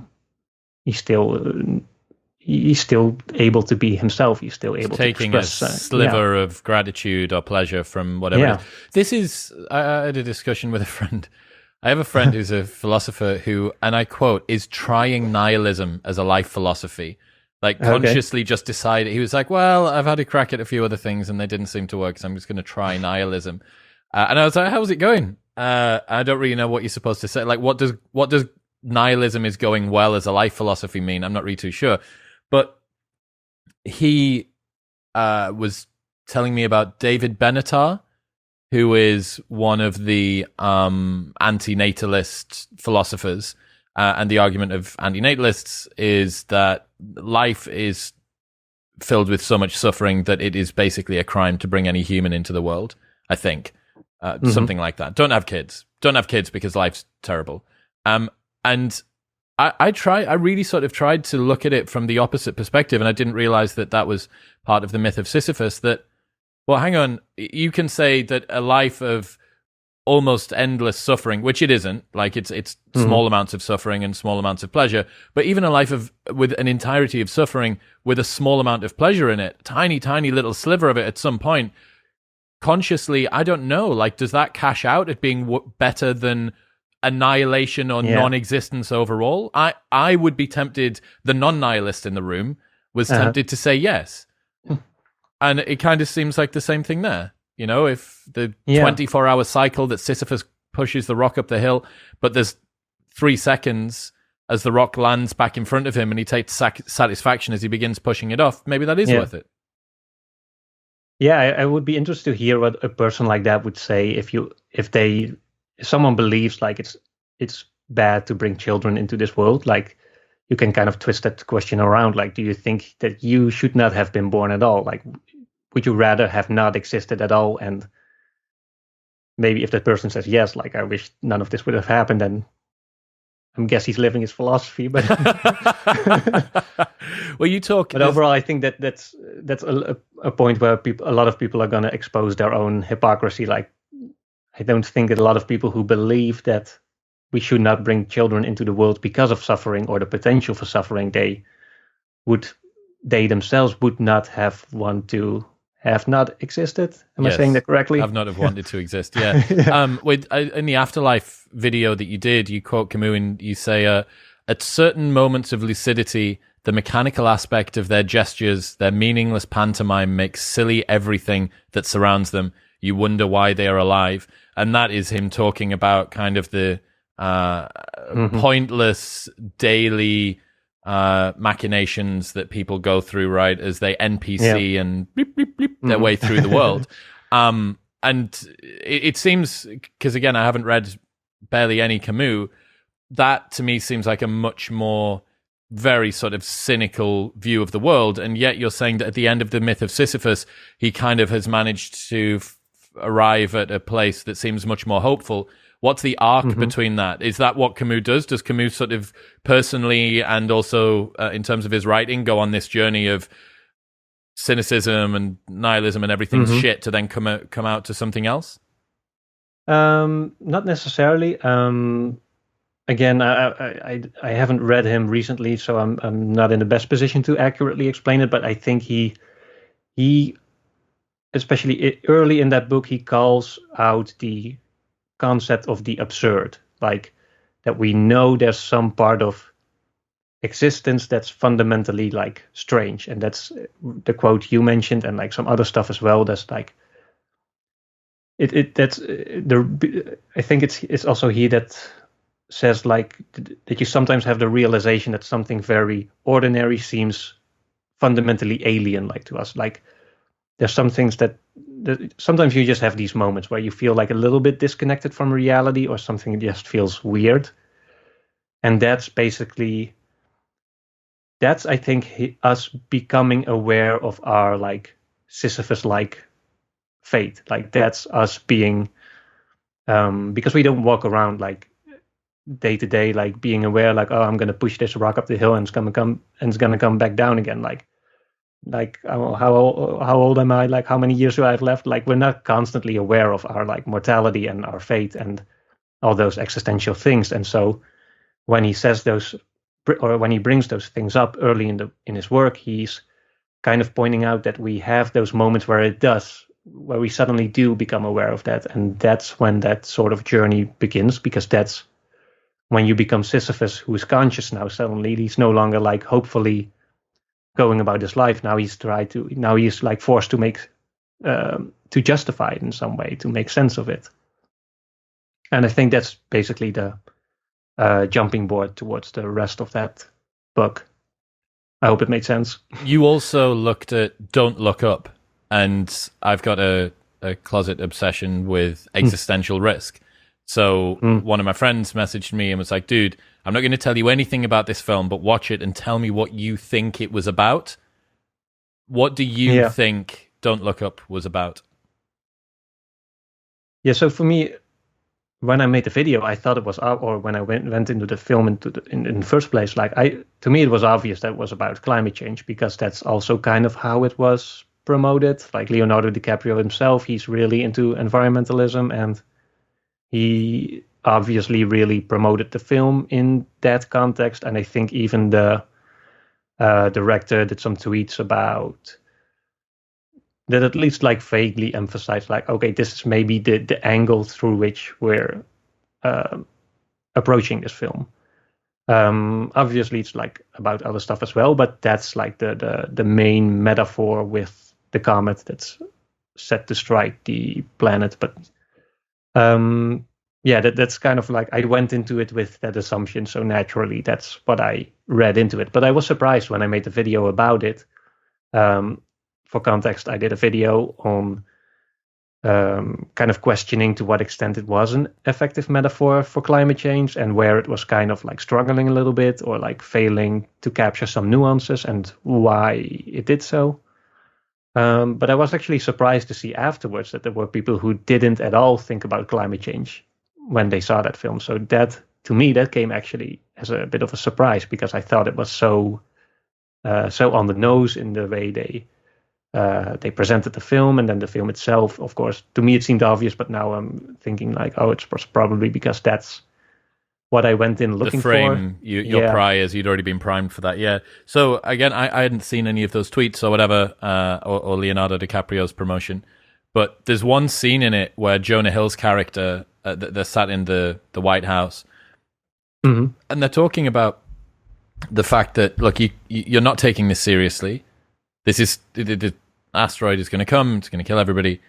able to be himself. He's still able to express taking a sliver of gratitude or pleasure from whatever. Yeah. It is. This is, I had a discussion with a friend. I have a friend who's a philosopher who, and I quote, is trying nihilism as a life philosophy. Like consciously just decided, he was like, well, I've had a crack at a few other things and they didn't seem to work, so I'm just going to try nihilism. And I was like, how's it going? I don't really know what you're supposed to say. Like, what does nihilism is going well as a life philosophy mean? I'm not really too sure. But he was telling me about David Benatar, who is one of the anti-natalist philosophers. And the argument of anti-natalists is that life is filled with so much suffering that it is basically a crime to bring any human into the world, I think. Something like that. Don't have kids. Don't have kids because life's terrible. And I really sort of tried to look at it from the opposite perspective, and I didn't realize that that was part of the myth of Sisyphus, that, well, hang on, you can say that a life of almost endless suffering, which it isn't, like it's small amounts of suffering and small amounts of pleasure, but even a life with an entirety of suffering with a small amount of pleasure in it, tiny little sliver of it at some point, consciously, I don't know, like, does that cash out at being better than annihilation or non-existence overall? I would be tempted, the non-nihilist in the room was tempted to say yes. And it kind of seems like the same thing there. You know, if the 24-hour cycle that Sisyphus pushes the rock up the hill, but there's 3 seconds as the rock lands back in front of him and he takes satisfaction as he begins pushing it off, maybe that is worth it. Yeah, I would be interested to hear what a person like that would say if someone believes like it's bad to bring children into this world. Like, you can kind of twist that question around. Like, do you think that you should not have been born at all? Like, would you rather have not existed at all? And maybe if that person says yes, like, I wish none of this would have happened, then I guess he's living his philosophy. But well, you talk. But overall, I think that's a point where a lot of people are going to expose their own hypocrisy. Like, I don't think that a lot of people who believe that we should not bring children into the world because of suffering or the potential for suffering, they themselves would not have want to have not existed. Am I saying that correctly? Have not have wanted to exist. Yeah. In the Afterlife video that you did, you quote Camus and you say, at certain moments of lucidity, the mechanical aspect of their gestures, their meaningless pantomime makes silly everything that surrounds them. You wonder why they are alive. And that is him talking about kind of the pointless daily machinations that people go through, right, as they NPC and bleep, bleep, bleep their way through the world. And it seems, because again, I haven't read barely any Camus, that to me seems like a much more very sort of cynical view of the world, and yet you're saying that at the end of the myth of Sisyphus, he kind of has managed to arrive at a place that seems much more hopeful. What's the arc between that? Is that what Camus does? Does Camus sort of personally and also in terms of his writing go on this journey of cynicism and nihilism and everything's shit to then come out to something else? Not necessarily. Again, I haven't read him recently, so I'm not in the best position to accurately explain it. But I think he especially early in that book, he calls out the concept of the absurd, like that we know there's some part of existence that's fundamentally like strange, and that's the quote you mentioned, and like some other stuff as well. That's like that's the. I think it's also he that says like that you sometimes have the realization that something very ordinary seems fundamentally alien like to us. Like there's some things that sometimes you just have these moments where you feel like a little bit disconnected from reality, or something just feels weird. And that's basically, I think, us becoming aware of our like Sisyphus-like fate. Like that's us being, because we don't walk around like day to day, like being aware, like, oh, I'm going to push this rock up the hill and it's going to come back down again. Like how old am I? Like how many years do I have left? Like we're not constantly aware of our like mortality and our fate and all those existential things. And so when he says those, or when he brings those things up early in his work, he's kind of pointing out that we have those moments where we suddenly do become aware of that, and that's when that sort of journey begins, because that's when you become Sisyphus, who is conscious now. Suddenly he's no longer like hopefully going about his life. Now he's like forced to make to justify it in some way, to make sense of it. And I think that's basically the jumping board towards the rest of that book. I hope it made sense. You also looked at Don't Look Up, and I've got a closet obsession with existential risk. So one of my friends messaged me and was like, dude, I'm not going to tell you anything about this film, but watch it and tell me what you think it was about. What do you think Don't Look Up was about? Yeah, so for me, when I made the video, I thought it was, or when I went into the film in the first place, to me it was obvious that it was about climate change, because that's also kind of how it was promoted. Like Leonardo DiCaprio himself, he's really into environmentalism, and he obviously really promoted the film in that context. And I think even the director did some tweets about that, at least like vaguely emphasized like, okay, this is maybe the angle through which we're approaching this film. Obviously it's like about other stuff as well, but that's like the main metaphor with the comet that's set to strike the planet. But that's kind of like, I went into it with that assumption, so naturally that's what I read into it. But I was surprised when I made the video about it. For context, I did a video on kind of questioning to what extent it was an effective metaphor for climate change, and where it was kind of like struggling a little bit, or like failing to capture some nuances, and why it did so. But I was actually surprised to see afterwards that there were people who didn't at all think about climate change when they saw that film. So that, to me, that came actually as a bit of a surprise, because I thought it was so on the nose in the way they presented the film. And then the film itself, of course, to me it seemed obvious, but now I'm thinking like, oh, it's probably because that's what I went in looking for. The frame, your priors, you'd already been primed for that, yeah. So again, I hadn't seen any of those tweets or whatever, or Leonardo DiCaprio's promotion, but there's one scene in it where Jonah Hill's character, they're sat in the White House, and they're talking about the fact that, look, you're not taking this seriously. This is, the asteroid is going to come, it's going to kill everybody.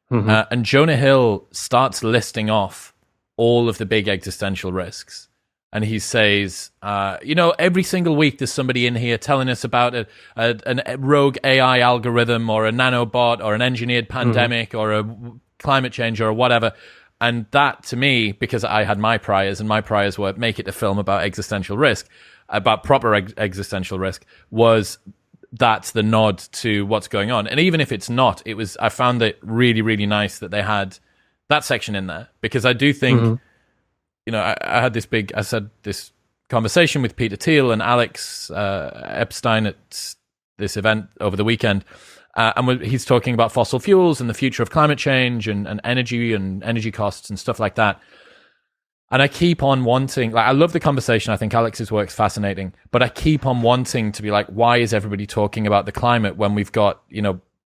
And Jonah Hill starts listing off all of the big existential risks. And he says, every single week there's somebody in here telling us about a rogue AI algorithm, or a nanobot, or an engineered pandemic, or a climate change, or whatever. And that, to me, because I had my priors, and my priors were make it a film about existential risk, about proper existential risk, was that's the nod to what's going on. And even if it's not, I found it really, really nice that they had that section in there, because I do think, I had this conversation with Peter Thiel and Alex Epstein at this event over the weekend. And he's talking about fossil fuels and the future of climate change and energy costs and stuff like that. And I keep on wanting, I love the conversation. I think Alex's work's fascinating, but I keep on wanting to be like, why is everybody talking about the climate when we've got,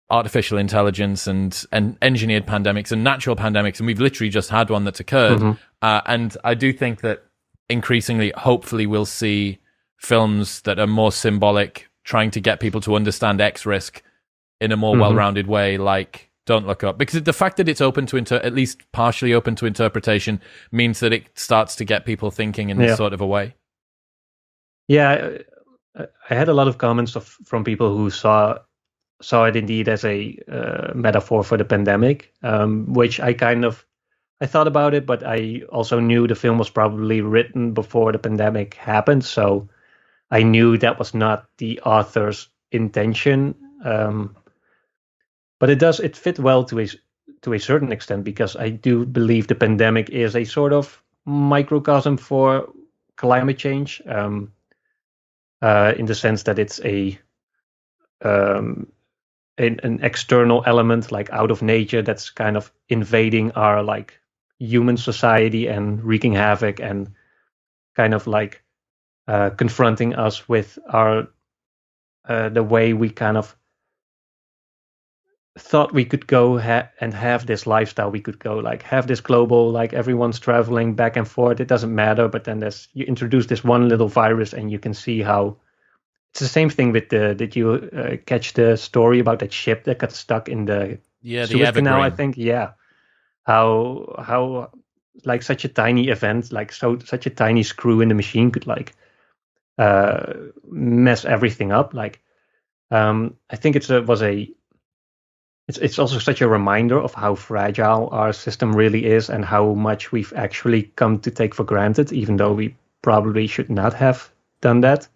artificial intelligence and engineered pandemics and natural pandemics, and we've literally just had one that's occurred. And I do think that increasingly, hopefully, we'll see films that are more symbolic, trying to get people to understand X risk in a more well-rounded way, like Don't Look Up. Because the fact that it's open to at least partially open to interpretation means that it starts to get people thinking in this sort of a way. Yeah, I had a lot of comments from people who saw it indeed as a metaphor for the pandemic, which I thought about it, but I also knew the film was probably written before the pandemic happened, so I knew that was not the author's intention. But it fit well to a certain extent, because I do believe the pandemic is a sort of microcosm for climate change, in the sense that it's an external element, like out of nature, that's kind of invading our like human society and wreaking havoc and kind of like confronting us with our the way we kind of thought we could go and have this lifestyle. We could go like have this global, like everyone's traveling back and forth, it doesn't matter. But then you introduce this one little virus, and you can see how it's the same thing with did you catch the story about that ship that got stuck in the Suez Canal, I think? Yeah. How like such a tiny event, like such a tiny screw in the machine could like mess everything up. Like I think it's also such a reminder of how fragile our system really is, and how much we've actually come to take for granted, even though we probably should not have done that.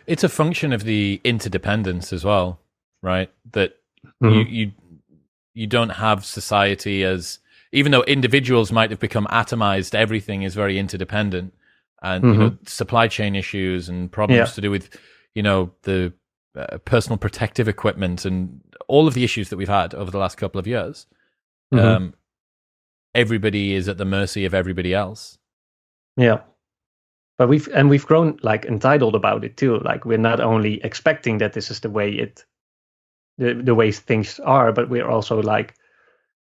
It's a function of the interdependence as well, right? That you don't have society as, even though individuals might have become atomized, everything is very interdependent, and supply chain issues and problems to do with the personal protective equipment and all of the issues that we've had over the last couple of years. Everybody is at the mercy of everybody else. Yeah. But we've grown like entitled about it too. Like we're not only expecting that this is the way the way things are, but we're also like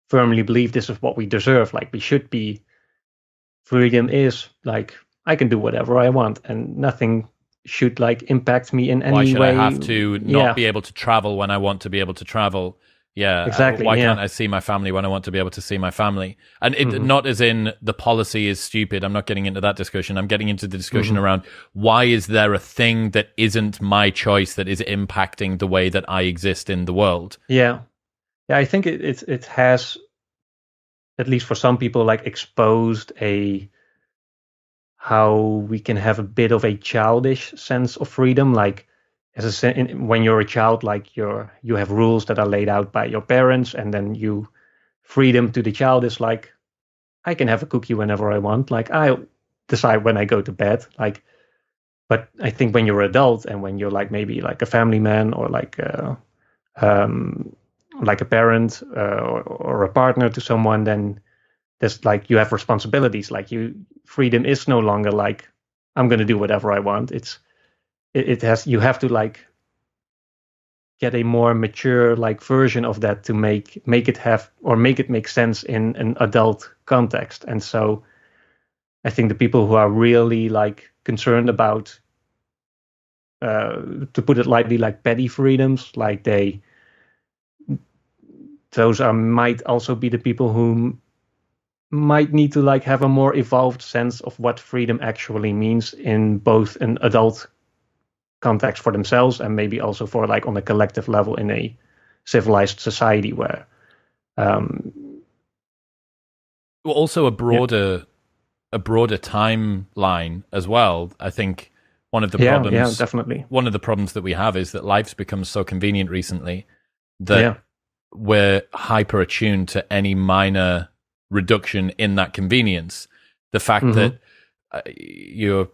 firmly believe this is what we deserve. Like we should be. Freedom is like I can do whatever I want, and nothing should like impact me in any way. Why should I have to not be able to travel when I want to be able to travel? Yeah, exactly. Why can't I see my family when I want to be able to see my family? And not as in the policy is stupid. I'm not getting into that discussion. I'm getting into the discussion around why is there a thing that isn't my choice that is impacting the way that I exist in the world? Yeah. I think it has, at least for some people, like exposed how we can have a bit of a childish sense of freedom, like. When you're a child, like you have rules that are laid out by your parents, and then freedom to the child is like, I can have a cookie whenever I want. Like I decide when I go to bed. Like, but I think when you're an adult and when you're like maybe like a family man or like a parent or a partner to someone, then there's like you have responsibilities. Like freedom is no longer like I'm going to do whatever I want. You have to like get a more mature like version of that to make it make sense in an adult context. And so I think the people who are really like concerned about to put it lightly, like petty freedoms, like might also be the people who might need to like have a more evolved sense of what freedom actually means in both an adult context for themselves and maybe also for like on a collective level in a civilized society where also a broader timeline as well. I think One of the definitely. One of the problems that we have is that life's become so convenient recently that we're hyper attuned to any minor reduction in that convenience. The fact that your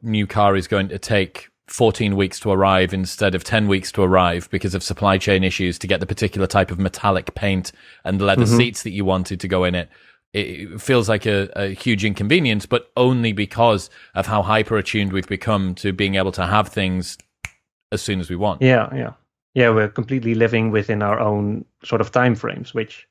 new car is going to take 14 weeks to arrive instead of 10 weeks to arrive because of supply chain issues to get the particular type of metallic paint and the leather seats that you wanted to go in it. It feels like a huge inconvenience, but only because of how hyper attuned we've become to being able to have things as soon as we want. Yeah, we're completely living within our own sort of time frames, which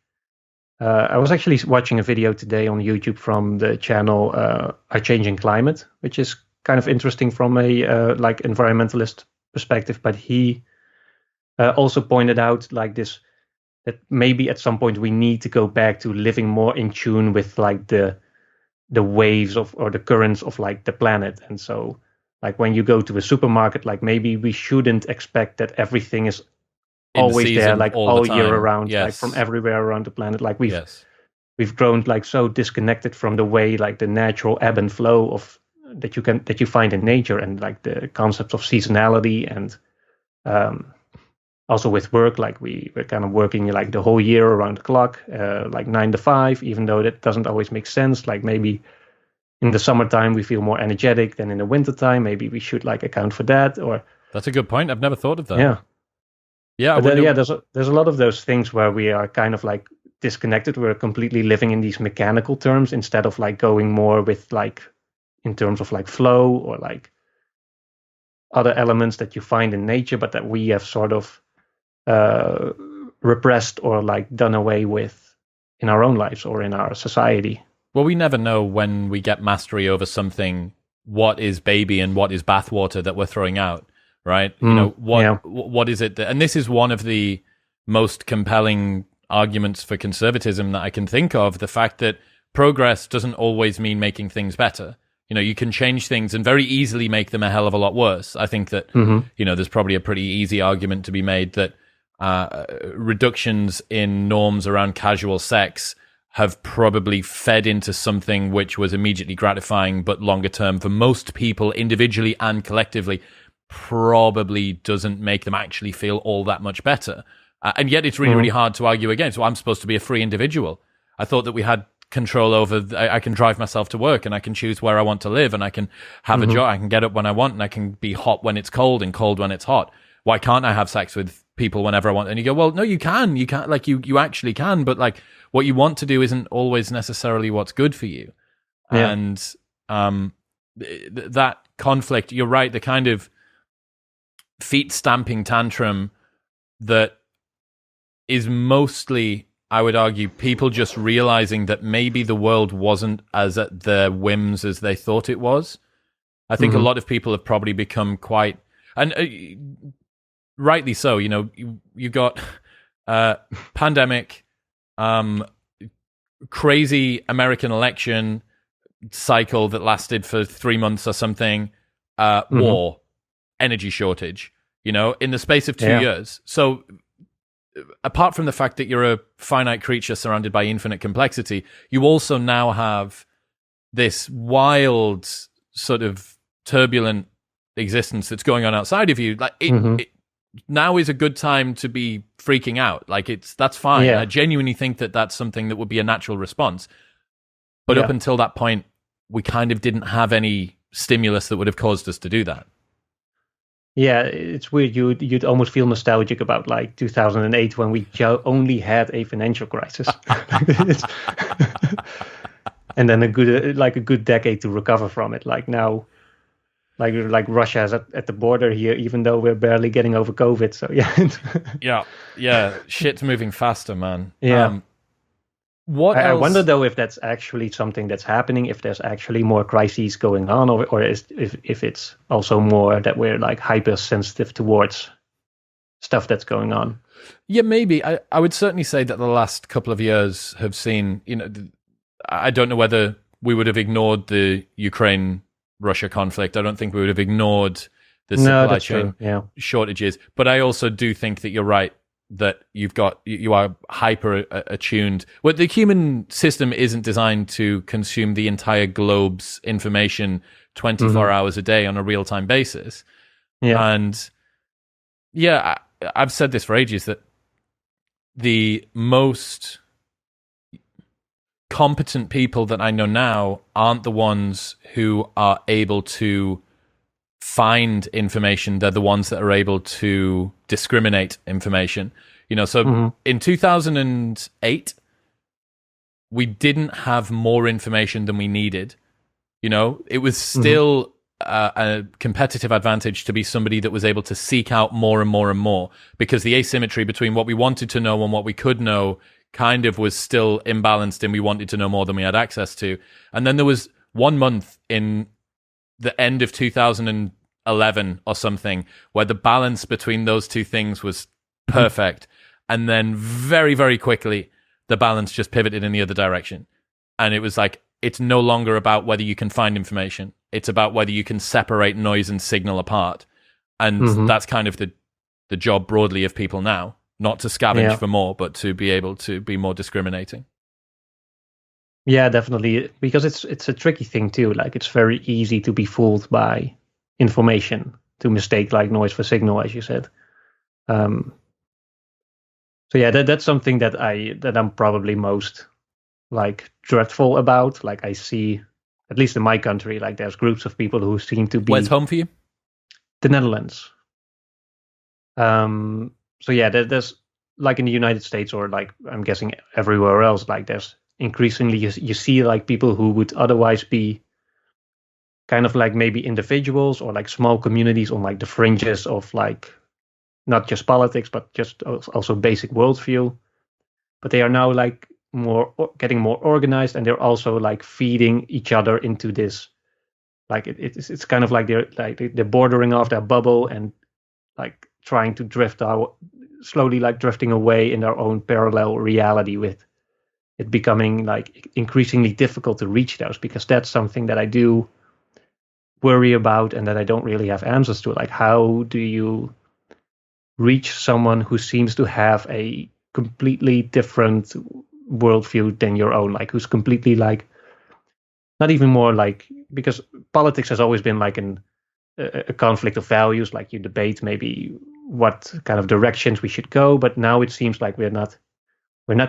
I was actually watching a video today on YouTube from the channel Our Changing Climate, which is kind of interesting from a like environmentalist perspective, but he also pointed out like this, that maybe at some point we need to go back to living more in tune with like the waves of, or the currents of like the planet. And so like when you go to a supermarket, like maybe we shouldn't expect that everything is always there, like all year around, like from everywhere around the planet. Like we've grown like so disconnected from the way like the natural ebb and flow of that you find in nature, and like the concepts of seasonality, and also with work, like we're kind of working like the whole year around the clock, like 9 to 5, even though that doesn't always make sense. Like maybe in the summertime we feel more energetic than in the wintertime. Maybe we should like account for that. Or that's a good point. I've never thought of that. Yeah. But there's a lot of those things where we are kind of like disconnected. We're completely living in these mechanical terms instead of like going more with like in terms of like flow or like other elements that you find in nature, but that we have sort of repressed or like done away with in our own lives or in our society. Well, we never know when we get mastery over something, what is baby and what is bathwater that we're throwing out, right? You know, what is it and this is one of the most compelling arguments for conservatism that I can think of, the fact that progress doesn't always mean making things better. You know, you can change things and very easily make them a hell of a lot worse. I think that, you know, there's probably a pretty easy argument to be made that reductions in norms around casual sex have probably fed into something which was immediately gratifying, but longer term for most people individually and collectively probably doesn't make them actually feel all that much better. And yet it's really, really hard to argue against. So I'm supposed to be a free individual. I thought that we had control over, I can drive myself to work and I can choose where I want to live and I can have a job. I can get up when I want and I can be hot when it's cold and cold when it's hot. Why can't I have sex with people whenever I want? And you go, well, no, you can, like you actually can, but like what you want to do isn't always necessarily what's good for you. Yeah. And that conflict, you're right, the kind of feet stamping tantrum that is mostly, I would argue, people just realizing that maybe the world wasn't as at their whims as they thought it was. I think a lot of people have probably become quite, and rightly so, you know, you got pandemic, crazy American election cycle that lasted for 3 months or something, war, energy shortage, you know, in the space of 2 years. So apart from the fact that you're a finite creature surrounded by infinite complexity, you also now have this wild sort of turbulent existence that's going on outside of you. Like it now is a good time to be freaking out. Like that's fine. I genuinely think that that's something that would be a natural response. But up until that point, we kind of didn't have any stimulus that would have caused us to do that. Yeah, it's weird. You'd almost feel nostalgic about like 2008 when we only had a financial crisis, and then a good decade to recover from it. Like now, like Russia is at the border here, even though we're barely getting over COVID. So yeah, shit's moving faster, man. Yeah. I wonder though if that's actually something that's happening, if there's actually more crises going on, or if it's also more that we're like hypersensitive towards stuff that's going on. Yeah, maybe. I would certainly say that the last couple of years have seen, you know, I don't know whether we would have ignored the Ukraine-Russia conflict. I don't think we would have ignored the supply chain shortages. But I also do think that you're right, that you are hyper attuned. Well, the human system isn't designed to consume the entire globe's information 24 hours a day on a real-time basis. Yeah. And yeah, I've said this for ages, that the most competent people that I know now aren't the ones who are able to find information. They're the ones that are able to discriminate information. So in 2008, we didn't have more information than we needed. It was still a competitive advantage to be somebody that was able to seek out more and more and more, because the asymmetry between what we wanted to know and what we could know kind of was still imbalanced, and we wanted to know more than we had access to. And then there was 1 month in the end of 2011 or something where the balance between those two things was perfect. And then very, very quickly, the balance just pivoted in the other direction. And it was like, it's no longer about whether you can find information. It's about whether you can separate noise and signal apart. And that's kind of the job broadly of people now, not to scavenge for more, but to be able to be more discriminating. Yeah, definitely. Because it's a tricky thing too. Like, it's very easy to be fooled by information, to mistake like noise for signal, as you said. So yeah, that's something that I'm probably most like dreadful about. Like, I see, at least in my country, like there's groups of people who seem to be. Where's home for you? The Netherlands. So yeah, there's like in the United States, or like I'm guessing everywhere else, like there's increasingly you see like people who would otherwise be kind of like maybe individuals or like small communities on like the fringes of like not just politics but just also basic worldview, but they are now like getting more organized, and they're also like feeding each other into this, like it's kind of like they're bordering off their bubble and like trying to drift out slowly, like drifting away in their own parallel reality, with it becoming like increasingly difficult to reach those, because that's something that I do worry about and that I don't really have answers to. Like, how do you reach someone who seems to have a completely different worldview than your own, like who's completely like not even more like, because politics has always been like a conflict of values, like you debate maybe what kind of directions we should go, but now it seems like we're not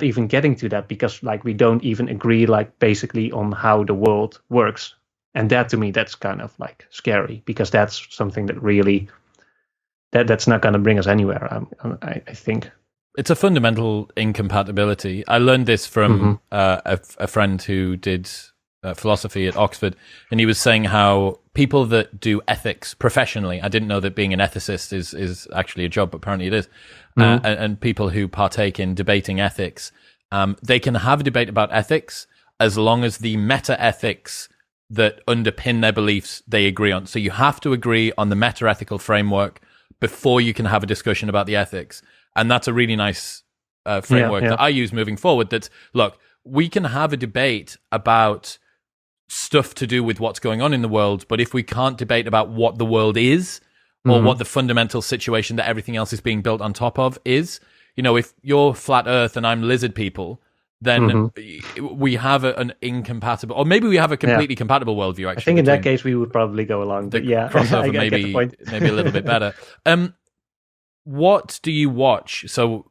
even getting to that, because like we don't even agree like basically on how the world works. And that, to me, that's kind of like scary, because that's something that really that's not going to bring us anywhere. I think it's a fundamental incompatibility. I learned this from a friend who did philosophy at Oxford, and he was saying how people that do ethics professionally, I didn't know that being an ethicist is actually a job, but apparently it is, and people who partake in debating ethics, they can have a debate about ethics as long as the meta-ethics that underpin their beliefs they agree on. So you have to agree on the meta-ethical framework before you can have a discussion about the ethics. And that's a really nice framework that I use moving forward. That, look, we can have a debate about stuff to do with what's going on in the world, but if we can't debate about what the world is, or what the fundamental situation that everything else is being built on top of is, if you're flat earth and I'm lizard people, then we have an incompatible, or maybe we have a completely compatible worldview, actually. I think in that case we would probably go along. But yeah, crossover I maybe, get the point. maybe a little bit better. What do you watch? So,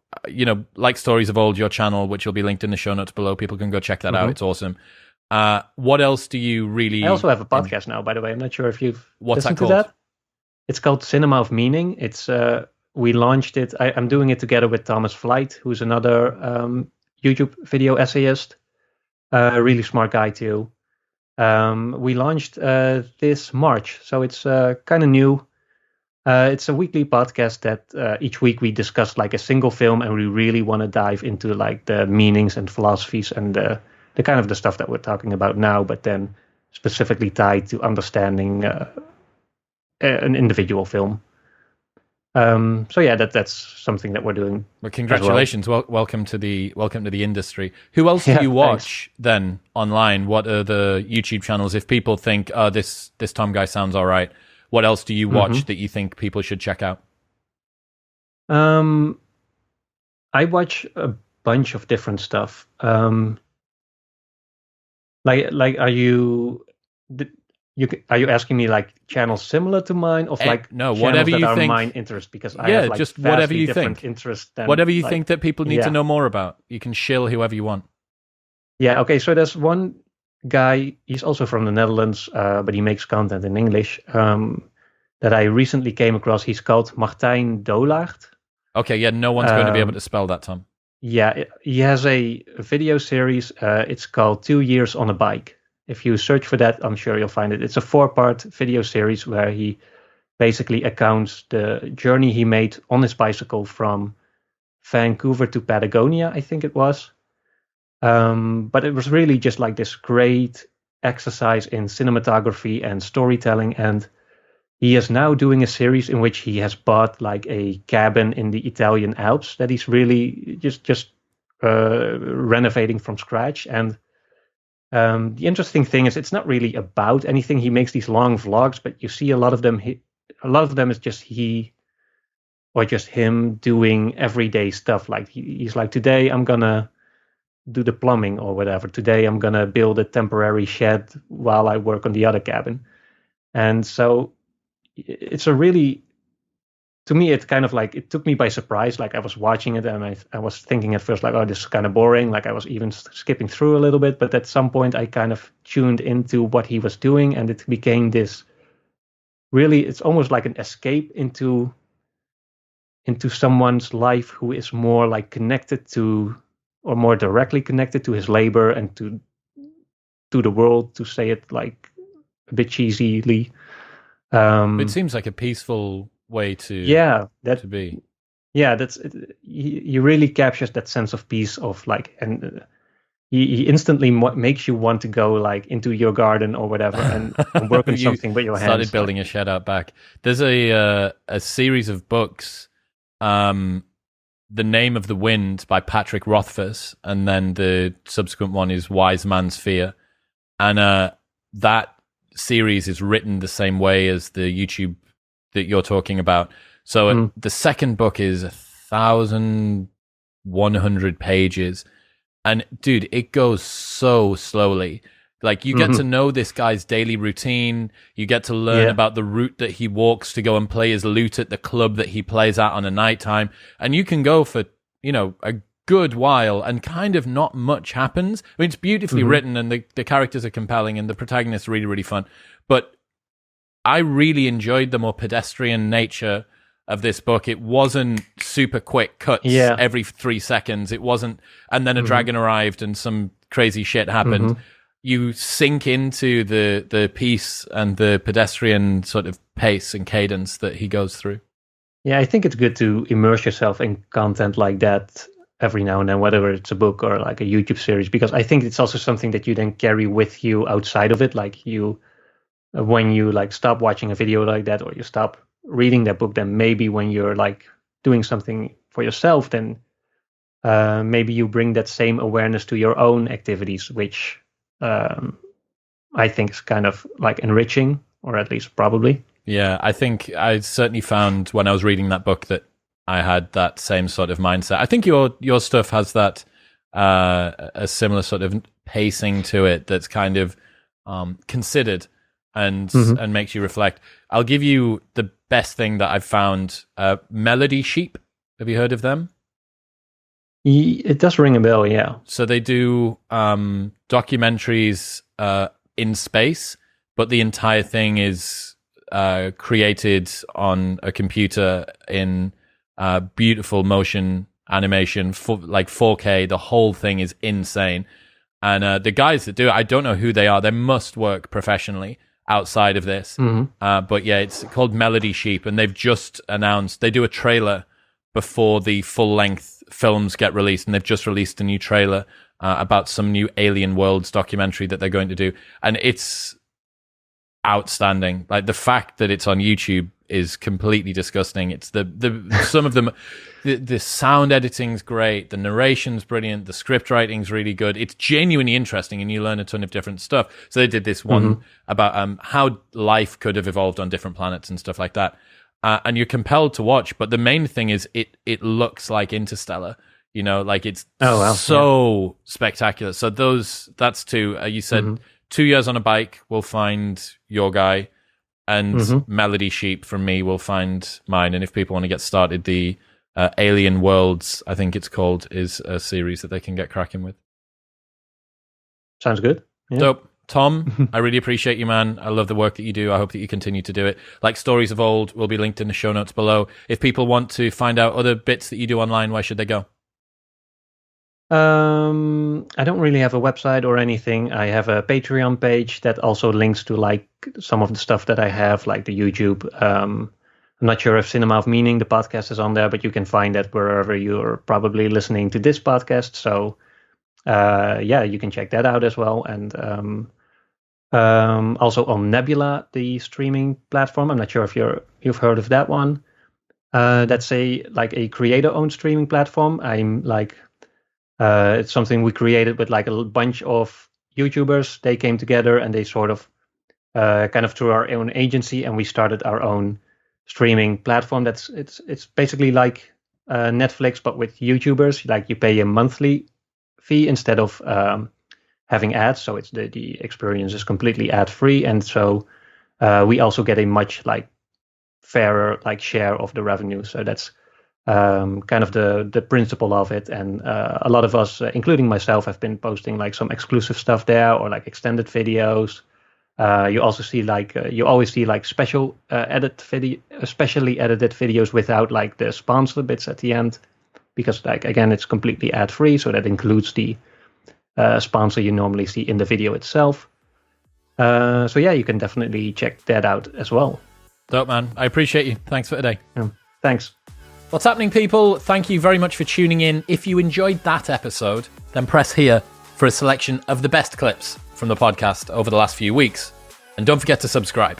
like Stories of Old, your channel, which will be linked in the show notes below. People can go check that out. It's awesome. What else do you really... I also have a podcast now, by the way. I'm not sure if you've listened to called? that. It's called Cinema of Meaning. It's we launched it. I'm doing it together with Thomas Flight, who's another YouTube video essayist. A really smart guy too. We launched this March, so it's kind of new. It's a weekly podcast that each week we discuss like a single film, and we really want to dive into like the meanings and philosophies and the kind of the stuff that we're talking about now, but then specifically tied to understanding an individual film. So yeah, that's something that we're doing. Well, congratulations! Welcome to the industry. Who else do you watch then online? What are the YouTube channels? If people think, "Oh, this Tom guy sounds all right," what else do you watch that you think people should check out? I watch a bunch of different stuff. Like, are you? Are you asking me like channels similar to mine, of like no, channels whatever that you are think. mine interest? Because I Yeah, have like just whatever you different think. interests than Whatever you like, think that people need to know more about. You can shill whoever you want. Yeah, okay. So there's one guy. He's also from the Netherlands, but he makes content in English. That I recently came across. He's called Martijn Dolaert. Okay, yeah, no one's going to be able to spell that, Tom. Yeah, he has a video series. It's called 2 Years on a Bike. If you search for that, I'm sure you'll find it. It's a 4-part video series where he basically accounts the journey he made on his bicycle from Vancouver to Patagonia, I think it was. But it was really just like this great exercise in cinematography and storytelling. And he is now doing a series in which he has bought like a cabin in the Italian Alps that he's really just renovating from scratch. And the interesting thing is, it's not really about anything. He makes these long vlogs, but you see a lot of them. A lot of them is just he or just him doing everyday stuff. Like he's like, today I'm gonna do the plumbing or whatever. Today I'm gonna build a temporary shed while I work on the other cabin. And so it's a really, to me, it's kind of like, it took me by surprise. Like I was watching it and I was thinking at first like, oh, this is kind of boring. Like I was even skipping through a little bit, but at some point I kind of tuned into what he was doing, and it became this really, it's almost like an escape into someone's life who is more like connected to, or more directly connected to his labor and to the world, to say it like a bit cheesily. It seems like a peaceful way to be. Yeah, that's it. He really captures that sense of peace of like, and he instantly makes you want to go like into your garden or whatever and work on something with your hands. Started building a shed out back. There's a series of books, The Name of the Wind by Patrick Rothfuss, and then the subsequent one is Wise Man's Fear. And that series is written the same way as the YouTube that you're talking about. So the second book is 1,100 pages. And dude, it goes so slowly. Like you get to know this guy's daily routine. You get to learn about the route that he walks to go and play his lute at the club that he plays at on a nighttime. And you can go for, a good while and kind of not much happens. I mean, it's beautifully written and the characters are compelling and the protagonist's really, really fun. But I really enjoyed the more pedestrian nature of this book. It wasn't super quick cuts every 3 seconds. It wasn't, and then a dragon arrived and some crazy shit happened. You sink into the piece and the pedestrian sort of pace and cadence that he goes through. Yeah, I think it's good to immerse yourself in content like that every now and then, whether it's a book or like a YouTube series, because I think it's also something that you then carry with you outside of it. Like when you like stop watching a video like that, or you stop reading that book, then maybe when you're like doing something for yourself, then maybe you bring that same awareness to your own activities, which I think is kind of like enriching, or at least probably. Yeah, I think I certainly found when I was reading that book that I had that same sort of mindset. I think your stuff has that a similar sort of pacing to it that's kind of considered and makes you reflect. I'll give you the best thing that I've found. Melody Sheep. Have you heard of them? It does ring a bell, yeah. So they do documentaries in space, but the entire thing is created on a computer in beautiful motion animation, like 4K. The whole thing is insane. And the guys that do it, I don't know who they are. They must work professionally outside of this. But yeah, it's called Melody Sheep, and they've just announced, they do a trailer before the full-length films get released, and they've just released a new trailer about some new Alien Worlds documentary that they're going to do. And it's outstanding. Like the fact that it's on YouTube is completely disgusting. It's some of them, the sound editing's great, the narration's brilliant, the script writing's really good. It's genuinely interesting, and you learn a ton of different stuff. So they did this one about how life could have evolved on different planets and stuff like that. And you're compelled to watch, but the main thing is it looks like Interstellar. Like it's so spectacular. So that's two. You said 2 Years on a Bike will find your guy, and Melody Sheep from me will find mine. And if people want to get started, the Alien Worlds, I think it's called, is a series that they can get cracking with. Sounds good. Yeah. Dope. Tom, I really appreciate you, man. I love the work that you do. I hope that you continue to do it. Like Stories of Old will be linked in the show notes below. If people want to find out other bits that you do online, where should they go? I don't really have a website or anything. I have a Patreon page that also links to like some of the stuff that I have, like the YouTube. I'm not sure if Cinema of Meaning, the podcast, is on there, but you can find that wherever you're probably listening to this podcast. So you can check that out as well. And also on Nebula, the streaming platform. I'm not sure if you've heard of that one. That's a creator-owned streaming platform. It's something we created with like a bunch of YouTubers. They came together and they sort of kind of through our own agency, and we started our own streaming platform. It's basically like Netflix, but with YouTubers. Like you pay a monthly fee instead of having ads, so it's the experience is completely ad free, and so we also get a much like fairer like share of the revenue. So that's kind of the principle of it. And a lot of us, including myself, have been posting like some exclusive stuff there, or like extended videos. You also see you always see like specially edited videos without like the sponsor bits at the end, because like again it's completely ad free, so that includes the sponsor you normally see in the video itself. So yeah, you can definitely check that out as well. Dope, man. I appreciate you. Thanks for today. Thanks. What's happening, people? Thank you very much for tuning in. If you enjoyed that episode, then press here for a selection of the best clips from the podcast over the last few weeks. And don't forget to subscribe.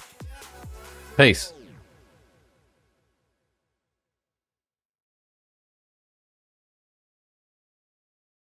Peace.